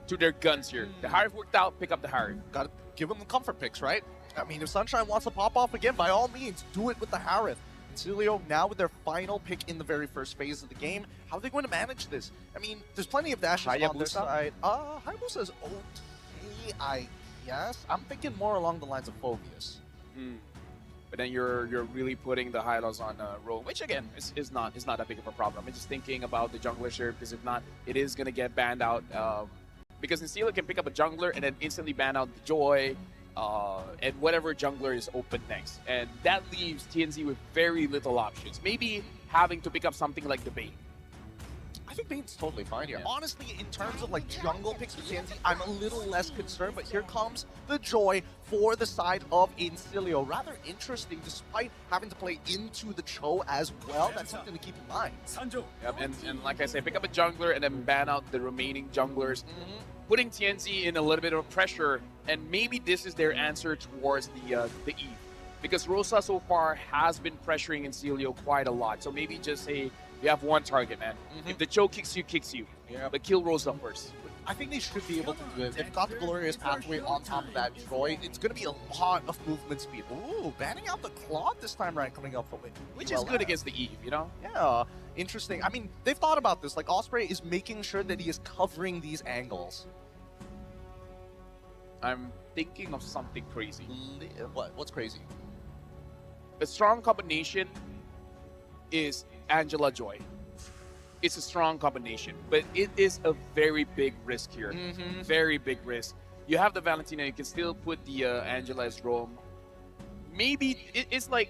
to their guns here. The Harif worked out, pick up the Harif. Gotta give them the comfort picks, right? I mean, if Sunshine wants to pop off again, by all means, do it with the Harif. Celio, now with their final pick in the very first phase of the game, how are they going to manage this? I mean, there's plenty of dashes on their side. Hayabusa is okay, I guess. I'm thinking more along the lines of Phobius. But then you're really putting the high loss on Rogue, which again is not that big of a problem. I'm just thinking about the jungler here, because if not, it is gonna get banned out. Because Celio can pick up a jungler and then instantly ban out the Joy. And whatever jungler is open next. And that leaves TNZ with very little options. Maybe having to pick up something like the Bane. I think Bane's totally fine here. Yeah. Honestly, in terms of like jungle picks for TNZ, I'm a little less concerned, but here comes the Joy for the side of Incilio. Rather interesting, despite having to play into the Cho as well. That's something to keep in mind. Yep, and like I said, pick up a jungler and then ban out the remaining junglers. Putting TNZ in a little bit of pressure, and maybe this is their answer towards the Eve. Because Rosa so far has been pressuring Encilio quite a lot. So maybe just say, you have one target, man. If the Cho kicks you. Yeah. But kill Rosa first. I think they should be able to do it. They've got the Glorious Pathway on top of that Troy. It's going to be a lot of movement speed. Ooh, banning out the Claw this time right, coming up for win. Which is good against the Eve, you know? Yeah, interesting. I mean, they've thought about this. Like, Osprey is making sure that he is covering these angles. I'm thinking of something crazy. What's crazy? A strong combination is Angela Joy. It's a strong combination, but it is a very big risk here. Very big risk. You have the Valentina, you can still put the Angela as roam. Maybe it's like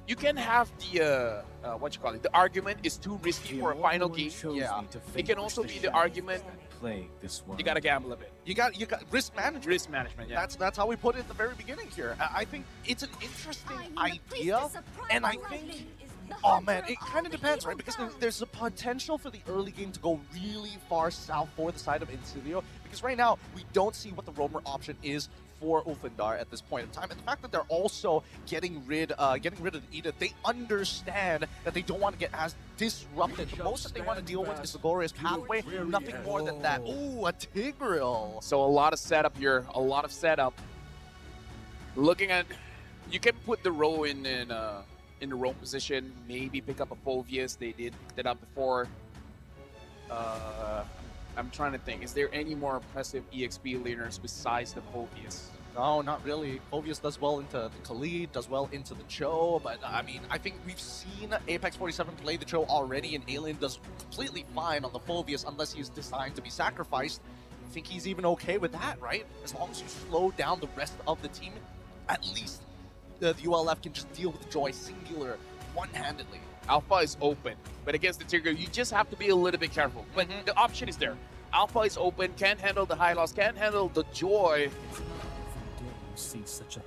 you can have the the argument is too risky for a final game. Yeah. It can also be the argument you gotta gamble a bit. You got risk management. Risk management, yeah. That's how we put it at the very beginning here. I think it's an interesting idea, and I think Oh man, it kind of depends, right? Because there's a potential for the early game to go really far south for the side of Incidio. Because right now, we don't see what the roamer option is for Ulfindar at this point in time. And the fact that they're also getting rid of the Edith, they understand that they don't want to get as disrupted. The most that they want to deal with is the glorious pathway, nothing more than that. Ooh, a Tigreal. So a lot of setup here, a lot of setup. Looking at, you can put the row in the roam position, maybe pick up a Phoveus. They did pick that up before. I'm trying to think, is there any more impressive EXP laners besides the Phoveus? No, not really. Phoveus does well into the Khalid, does well into the Cho, but I mean, I think we've seen Apex 47 play the Cho already, and Alien does completely fine on the Phoveus unless he's designed to be sacrificed. I think he's even okay with that, right? As long as you slow down the rest of the team, at least the ULF can just deal with Joy singular, one-handedly. Alpha is open, but against the Tigreal, you just have to be a little bit careful. But the option is there. Alpha is open, can't handle the high loss, can't handle the Joy.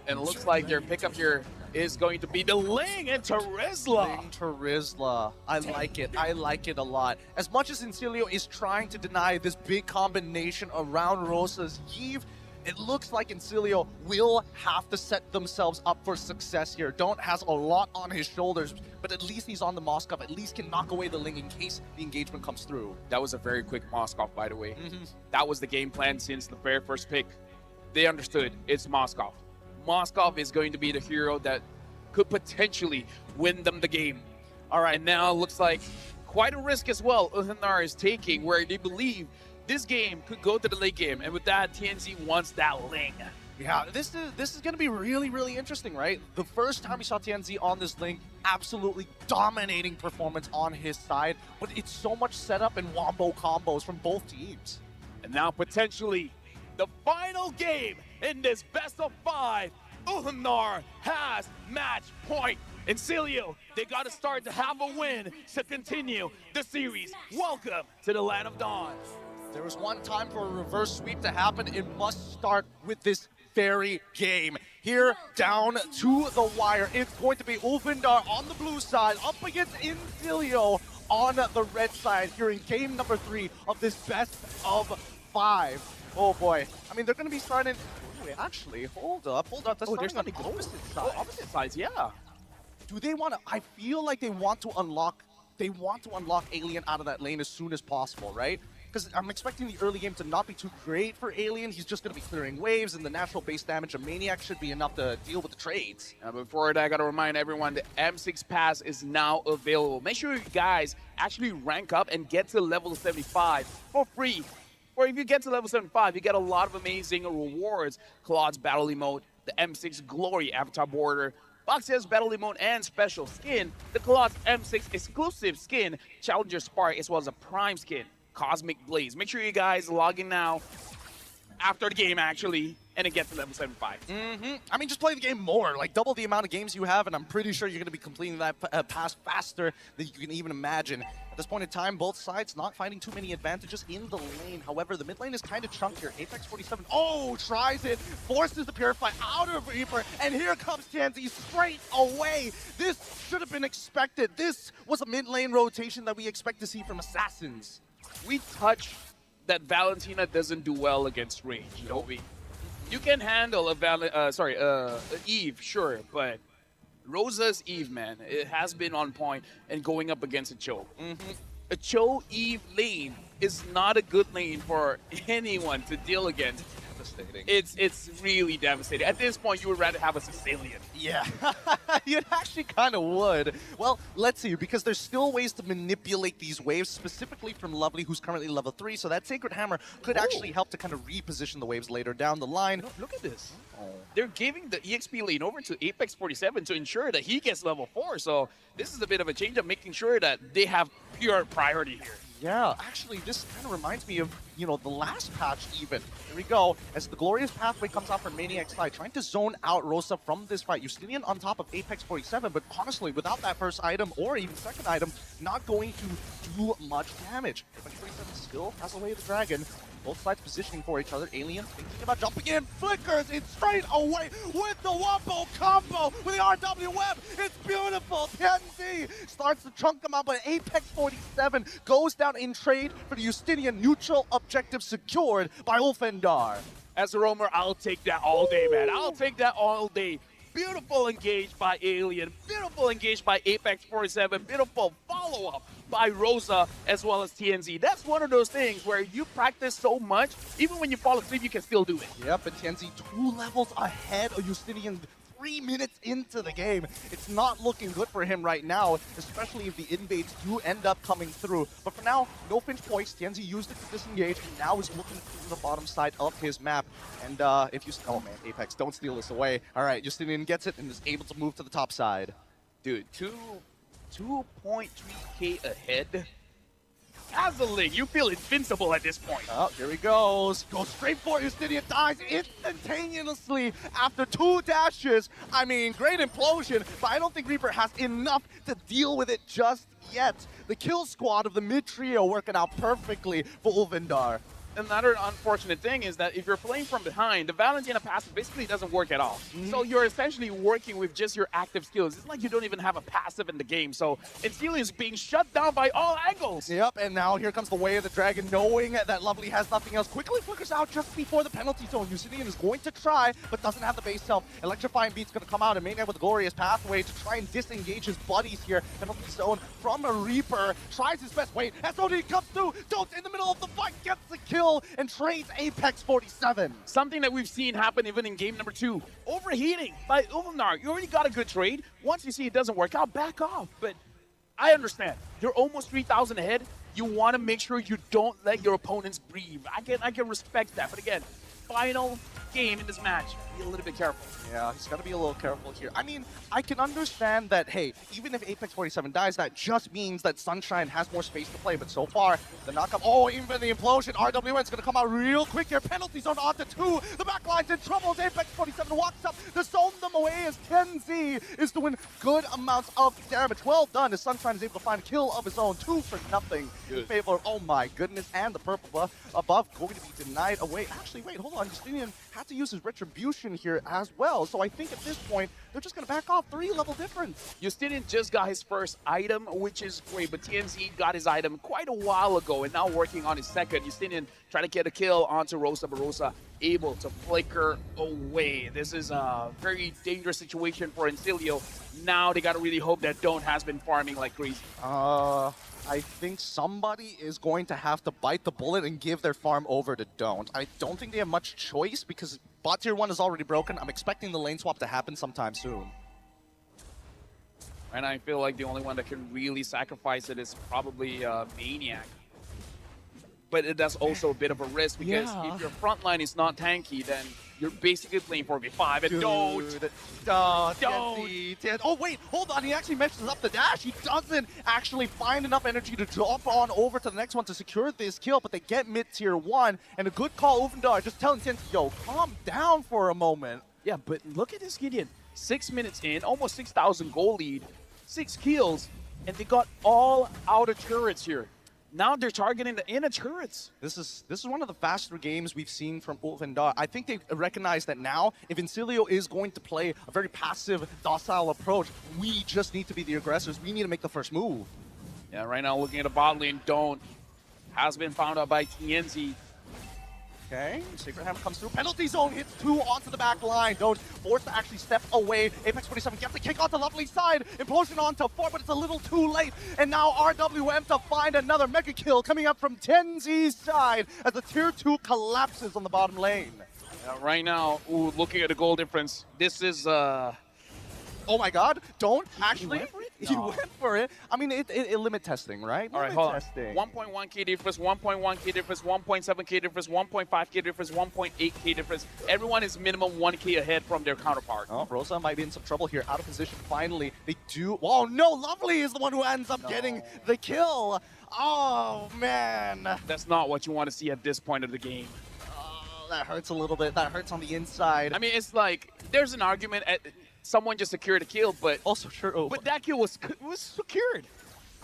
And it looks like their pickup here is going to be the Ling and Terizla. Ling Terizla. I like it. I like it a lot. As much as Incilio is trying to deny this big combination around Rosa's Eve, it looks like Incilio will have to set themselves up for success here. Don't has a lot on his shoulders, but at least he's on the Moskov. At least can knock away the Ling in case the engagement comes through. That was a very quick Moskov, by the way. That was the game plan since the very first pick. They understood it's Moskov. Moskov is going to be the hero that could potentially win them the game. All right, now it looks like quite a risk as well Ulfindar is taking, where they believe this game could go to the late game, and with that, TNZ wants that Ling. Yeah, this is going to be really, really interesting, right? The first time we saw TNZ on this Ling, absolutely dominating performance on his side, but it's so much setup and wombo combos from both teams. And now potentially the final game in this best of 5, Ulfindar has match point. And Cilio, they got to start to have a win to continue the series. Welcome to the Land of Dawn. There was one time for a reverse sweep to happen. It must start with this very game. Here, down to the wire. It's going to be Ulfindar on the blue side, up against Incilio on the red side here in game number 3 of this best of 5. Oh boy. I mean, they're going to be starting... Wait, actually, hold up. They're starting on the opposite side. Oh, opposite sides, yeah. Do they want to... I feel like they want to unlock Alien out of that lane as soon as possible, right? Because I'm expecting the early game to not be too great for Alien. He's just going to be clearing waves, and the natural base damage of Maniac should be enough to deal with the trades. Before that, I got to remind everyone the M6 pass is now available. Make sure you guys actually rank up and get to level 75 for free. Or if you get to level 75, you get a lot of amazing rewards. Claude's battle emote, the M6 Glory avatar border, Boxia's battle emote and special skin, the Claude's M6 exclusive skin, Challenger Spark, as well as a Prime skin, Cosmic Blaze. Make sure you guys log in now, after the game actually, and it gets to level 75. I mean, just play the game more, like double the amount of games you have, and I'm pretty sure you're going to be completing that pass faster than you can even imagine. At this point in time, both sides not finding too many advantages in the lane. However, the mid lane is kind of chunkier. Apex 47, tries it, forces the Purify out of Reaper, and here comes Tansy straight away. This should have been expected. This was a mid lane rotation that we expect to see from Assassins. We touch that Valentina doesn't do well against range, You can handle a Eve, sure, but Rosa's Eve, man, it has been on point and going up against a Cho. A Cho Eve lane is not a good lane for anyone to deal against. Devastating. It's really devastating. At this point, you would rather have a Sicilian. Yeah, you actually kind of would. Well, let's see, because there's still ways to manipulate these waves, specifically from Lovely, who's currently level 3, so that Sacred Hammer could actually help to kind of reposition the waves later down the line. Look at this. They're giving the EXP lane over to Apex 47 to ensure that he gets level 4, so this is a bit of a change of making sure that they have pure priority here. Yeah, actually, this kind of reminds me of, the last patch even. Here we go, as the Glorious Pathway comes out from Maniac's side, trying to zone out Rosa from this fight. Justinian on top of Apex 47, but honestly, without that first item, or even second item, not going to do much damage. Apex 47 still has away the dragon. Both sides positioning for each other. Alien thinking about jumping in, flickers it straight away with the wombo combo with the RWM. It's beautiful. TNZ starts to chunk them out, but Apex 47 goes down in trade for the Justinian. Neutral objective secured by Ulfendar. As a roamer, I'll take that all day, man. I'll take that all day. Beautiful engage by Alien. Beautiful engage by Apex 47. Beautiful follow-up by Rosa as well as TNZ. That's one of those things where you practice so much, even when you fall asleep, you can still do it. Yep, but TNZ 2 levels ahead of Justinian 3 minutes into the game. It's not looking good for him right now, especially if the invades do end up coming through. But for now, no pinch points. TNZ used it to disengage, and now is looking through the bottom side of his map. And if you... Oh man, Apex, don't steal this away. All right, Justinian gets it and is able to move to the top side. Dude, 2.3k ahead. Dazzling, you feel invincible at this point. Oh, here he goes. Goes straight for Justinian, dies instantaneously after 2 dashes. I mean, great implosion, but I don't think Reaper has enough to deal with it just yet. The kill squad of the mid trio working out perfectly for Ulfendar. Another unfortunate thing is that if you're playing from behind, the Valentina passive basically doesn't work at all. So you're essentially working with just your active skills. It's like you don't even have a passive in the game. So Immortal is being shut down by all angles. Yep, and now here comes the Way of the Dragon, knowing that Lovely has nothing else. Quickly flickers out just before the penalty zone. Justinian is going to try, but doesn't have the base health. Electrifying Beat's going to come out and Maniac with a glorious pathway to try and disengage his buddies here. Penalty zone from a Reaper. Tries his best. Wait, SOD comes through. Don't in the middle of the fight. Gets the kill and trades Apex 47. Something that we've seen happen even in game number 2. Overheating by Ulfendar. You already got a good trade. Once you see it doesn't work out, back off. But I understand. You're almost 3,000 ahead. You want to make sure you don't let your opponents breathe. I can respect that. But again, final game in this match. Be a little bit careful. Yeah, he's got to be a little careful here. I mean, I can understand that, hey, even if Apex 47 dies, that just means that Sunshine has more space to play. But so far, the knockup, oh, even the implosion, RWN's going to come out real quick here. Penalty zone onto 2. The backline's in trouble as Apex 47 walks up to zone them away as TNZ is doing good amounts of damage. Well done as Sunshine is able to find a kill of his own. 2 for nothing in favor of, oh my goodness, and the purple buff above going to be denied away. Actually, wait, hold on. Justinian had to use his retribution here as well. So I think at this point, they're just going to back off. 3-level difference. Justinian just got his first item, which is great, but TNZ got his item quite a while ago and now working on his second. Justinian trying to get a kill onto Rosa, but Rosa able to flicker away. This is a very dangerous situation for Immortal. Now they got to really hope that Don't has been farming like crazy. I think somebody is going to have to bite the bullet and give their farm over to Don't. I don't think they have much choice because bot tier 1 is already broken. I'm expecting the lane swap to happen sometime soon. And I feel like the only one that can really sacrifice it is probably Maniac. But that's also a bit of a risk because if your front line is not tanky, then you're basically playing 4v5 and Don't. Oh wait, hold on, he actually meshes up the dash. He doesn't actually find enough energy to drop on over to the next one to secure this kill, but they get mid-tier 1, and a good call, Ulfendar, just telling TNZ, yo, calm down for a moment. Yeah, but look at this Gideon. 6 minutes in, almost 6,000 goal lead, 6 kills, and they got all outer turrets here. Now they're targeting the inner turrets. This is one of the faster games we've seen from Ulfendar. I think they recognize that now, if Immortal is going to play a very passive, docile approach, we just need to be the aggressors. We need to make the first move. Yeah, right now looking at a bot lane, Don't has been found out by TNZ. Okay, Sacred Hammer comes through. Penalty zone hits 2 onto the back line. Don't forced to actually step away. Apex 47 gets the kick onto Lovely's side. Implosion onto 4, but it's a little too late. And now RWM to find another mega kill coming up from TNZ's side as the tier 2 collapses on the bottom lane. Right now, looking at the goal difference, this is oh my god, Don't actually. He went for it. I mean, it limit testing, right? All right, hold on. 1.1k difference, 1.1k difference, 1.7k difference, 1.5k difference, 1.8k difference. Everyone is minimum 1k ahead from their counterpart. Oh, Rosa might be in some trouble here. Out of position, finally. They do. Oh, no. Lovely is the one who ends up getting the kill. Oh, man. That's not what you want to see at this point of the game. Oh, that hurts a little bit. That hurts on the inside. I mean, it's like, there's an argument at... Someone just secured a kill, but also true. But that kill was secured.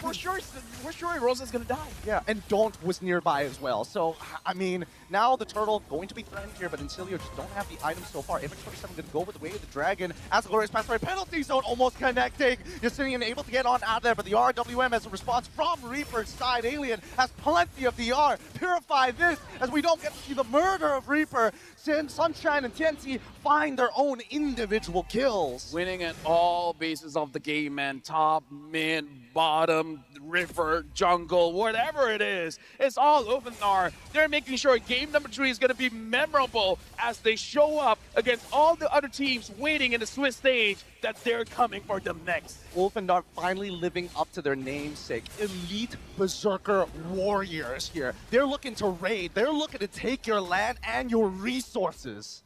for sure Rosa's gonna die. Yeah, and Don't was nearby as well. So, I mean, now the Turtle going to be threatened here, but Incilio just don't have the items so far. Apex27 going to go with the way of the Dragon. As the Glorious Pass right, penalty zone almost connecting. Justinian able to get on out of there, but the RWM as a response from Reaper's side. Alien has plenty of DR. Purify this as we don't get to see the murder of Reaper. Since Sunshine and TNT find their own individual kills. Winning at all bases of the game, man. Top, mid, bottom, river, jungle, whatever it is. It's all Ulfnar. They're making sure game number 3 is going to be memorable as they show up against all the other teams waiting in the Swiss stage that they're coming for them next. Ulfnar finally living up to their namesake. Elite Berserker Warriors here. They're looking to raid. They're looking to take your land and your resources.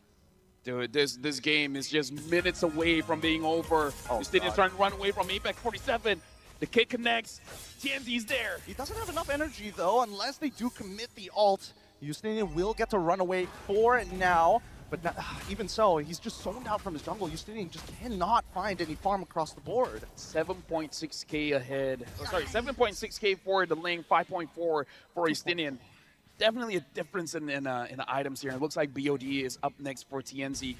Dude, this game is just minutes away from being over. Justinian's trying to run away from Apex47. The kick connects. TNT's there. He doesn't have enough energy, though, unless they do commit the ult. Justinian will get to run away for it now. But not, even so, he's just zoned out from his jungle. Justinian just cannot find any farm across the board. 7.6k ahead. Oh, sorry, 7.6k for the lane, 5.4 for Justinian. Definitely a difference in the items here. It looks like BOD is up next for TNZ.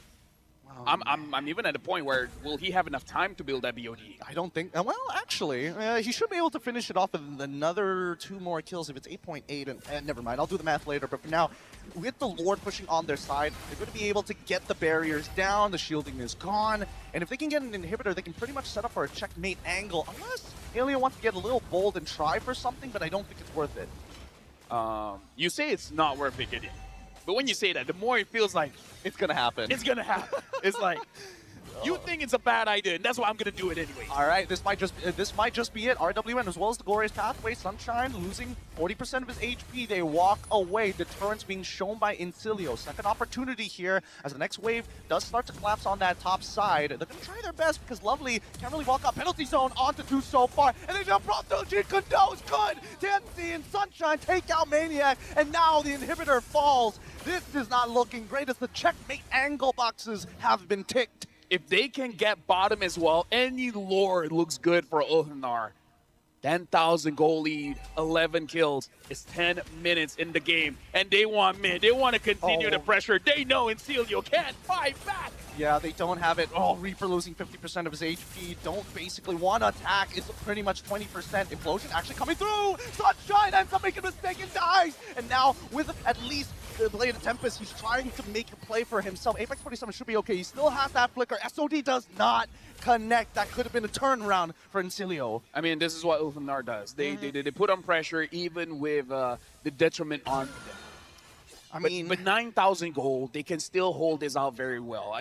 I'm even at a point where will he have enough time to build that BOD? I don't think. Well, actually, he should be able to finish it off with another 2 more kills if it's 8.8. And never mind, I'll do the math later. But for now, with the Lord pushing on their side, they're going to be able to get the barriers down. The shielding is gone, and if they can get an inhibitor, they can pretty much set up for a checkmate angle. Unless Alien wants to get a little bold and try for something, but I don't think it's worth it. You say it's not worth it, Gideon. But when you say that, the more it feels like it's gonna happen. It's gonna happen. It's like you think it's a bad idea, and that's why I'm gonna do it anyway. All right, this might just be it. RWN as well as the Glorious Pathway. Sunshine losing 40% of his HP. They walk away. Deterrence being shown by Incilio. Second opportunity here as the next wave does start to collapse on that top side. They're gonna try their best because Lovely can't really walk up. Penalty zone onto 2 so far, and they jump off to Kundo's good. TNC and Sunshine take out Maniac, and now the inhibitor falls. This is not looking great as the checkmate angle boxes have been ticked. If they can get bottom as well, any Lord looks good for Ulfnar. 10,000 goal lead, 11 kills. It's 10 minutes in the game, and they want mid. They want to continue the pressure. They know Incilio can't fight back. Yeah, they don't have it. Oh, Reaper losing 50% of his HP. Don't basically want to attack. It's pretty much 20%. Implosion actually coming through. Sunshine ends up making a mistake and dies. And now with at least the Blade of Tempest, he's trying to make a play for himself. Apex47 should be okay. He still has that flicker. SOD does not connect. That could have been a turnaround for Incilio. I mean, this is what Ulfnar does. They put on pressure even with the detriment on them. But 9,000 gold, they can still hold this out very well.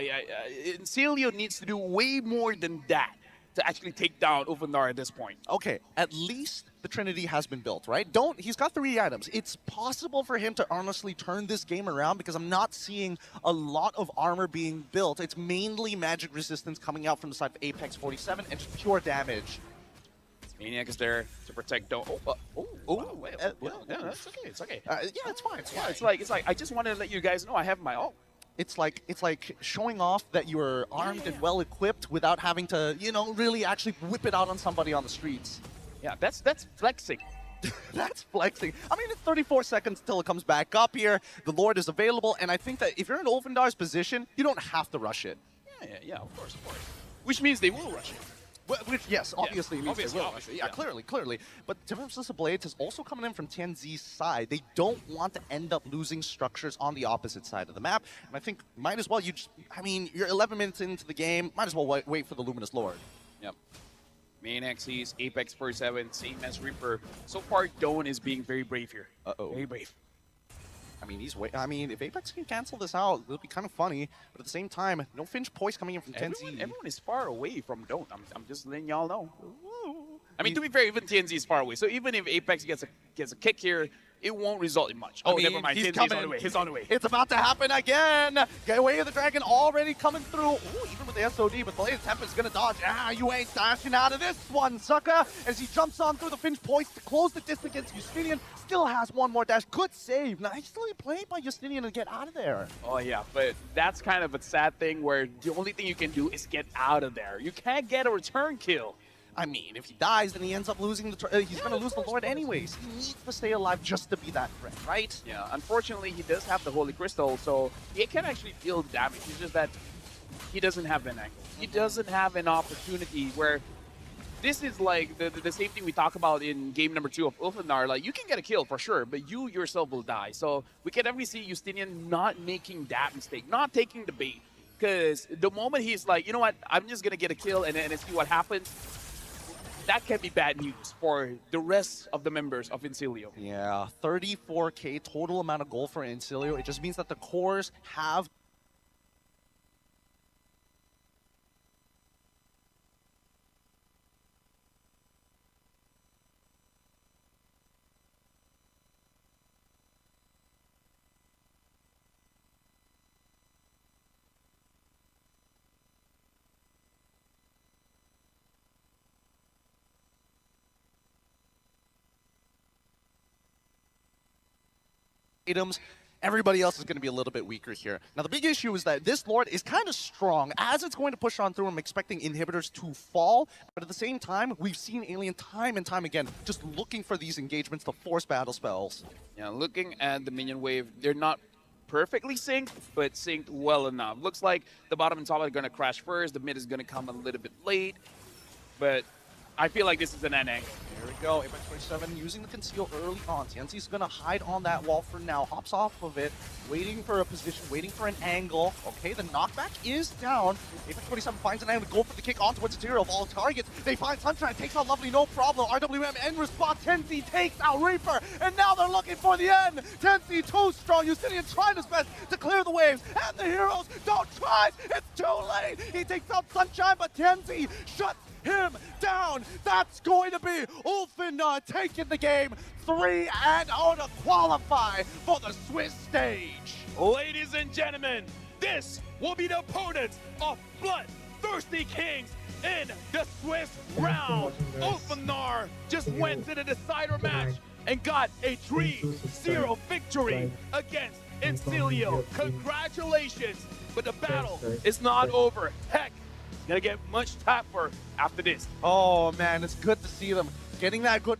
Incilio needs to do way more than that to actually take down Ulfnar at this point. Okay, at least the Trinity has been built, right? He's got 3 items. It's possible for him to honestly turn this game around because I'm not seeing a lot of armor being built. It's mainly magic resistance coming out from the side of Apex47 and just pure damage. Maniac is there to protect Dome. Wait, yeah, that's okay. It's okay. Yeah, it's fine. It's like I just wanted to let you guys know I have my ult. It's like showing off that you're armed and well equipped without having to, really actually whip it out on somebody on the streets. Yeah, that's flexing. That's flexing. I mean, it's 34 seconds till it comes back up here. The Lord is available, and I think that if you're in Ulfnar's position, you don't have to rush it. Yeah, of course. Which means they will rush it. Which, yes, obviously means they will. Obviously, yeah, clearly. But Tempest of Blades is also coming in from TNZ's side. They don't want to end up losing structures on the opposite side of the map. And I think might as well you're 11 minutes into the game. Might as well wait for the Luminous Lord. Yep. Maniac sees Apex47, same as Reaper. So far, Dawn is being very brave here. Very brave. I mean, if Apex can cancel this out, it'll be kind of funny. But at the same time, no Finch Poise coming in from TNZ. Everyone is far away from Don't. I'm just letting y'all know. I mean, to be fair, even TNZ is far away. So even if Apex gets a kick here, it won't result in much. Never mind. He's on the way. He's on the way. It's about to happen again. Get away of the Dragon already coming through. Ooh, even with the SOD, but Blade of Tempest is going to dodge. You ain't dashing out of this one, sucker. As he jumps on through the Finch Poise to close the distance against Justinian. Still has one more dash. Good save. Nicely played by Justinian to get out of there. Oh, yeah. But that's kind of a sad thing where the only thing you can do is get out of there. You can't get a return kill. I mean, if he dies, then he ends up losing he's going to lose the Lord anyways. He needs to stay alive just to be that threat, right? Yeah, unfortunately, he does have the Holy Crystal, so he can actually deal damage. It's just that he doesn't have an angle. He doesn't have an opportunity where this is like the same thing we talk about in game number 2 of Ulfanar. Like, you can get a kill for sure, but you yourself will die. So we can definitely see Justinian not making that mistake, not taking the bait. Because the moment he's like, you know what, I'm just going to get a kill and see what happens, that can be bad news for the rest of the members of Incilio. Yeah, 34k total amount of gold for Incilio. It just means that the cores have items. Everybody else is going to be a little bit weaker here. Now, the big issue is that this Lord is kind of strong. As it's going to push on through, I'm expecting inhibitors to fall. But at the same time, we've seen Alien time and time again just looking for these engagements to force battle spells. Yeah, looking at the minion wave, they're not perfectly synced, but synced well enough. Looks like the bottom and top are going to crash first. The mid is going to come a little bit late. But I feel like this is an end angle. There we go. Apex 27 using the conceal early on. Tianzi's going to hide on that wall for now. Hops off of it, waiting for a position, waiting for an angle. Okay, the knockback is down. Apex 27 finds an angle to go for the kick on towards Zero of all targets. They find Sunshine, takes out Lovely, no problem. RWM in response. Tenzi takes out Reaper, and now they're looking for the end. Tenzi too strong. Justinian trying his best to clear the waves, and the heroes don't try. It's too late. He takes out Sunshine, but Tenzi shuts him down. That's going to be Ulfanar taking the game 3-0 to qualify for the Swiss stage. Ladies and gentlemen, this will be the opponents of Bloodthirsty Kings in the Swiss round. Ulfanar just went to the decider match and got a 3-0 victory against Incilio. Congratulations, but the battle is not over. Heck, gonna get much tougher after this. Oh man, it's good to see them getting that good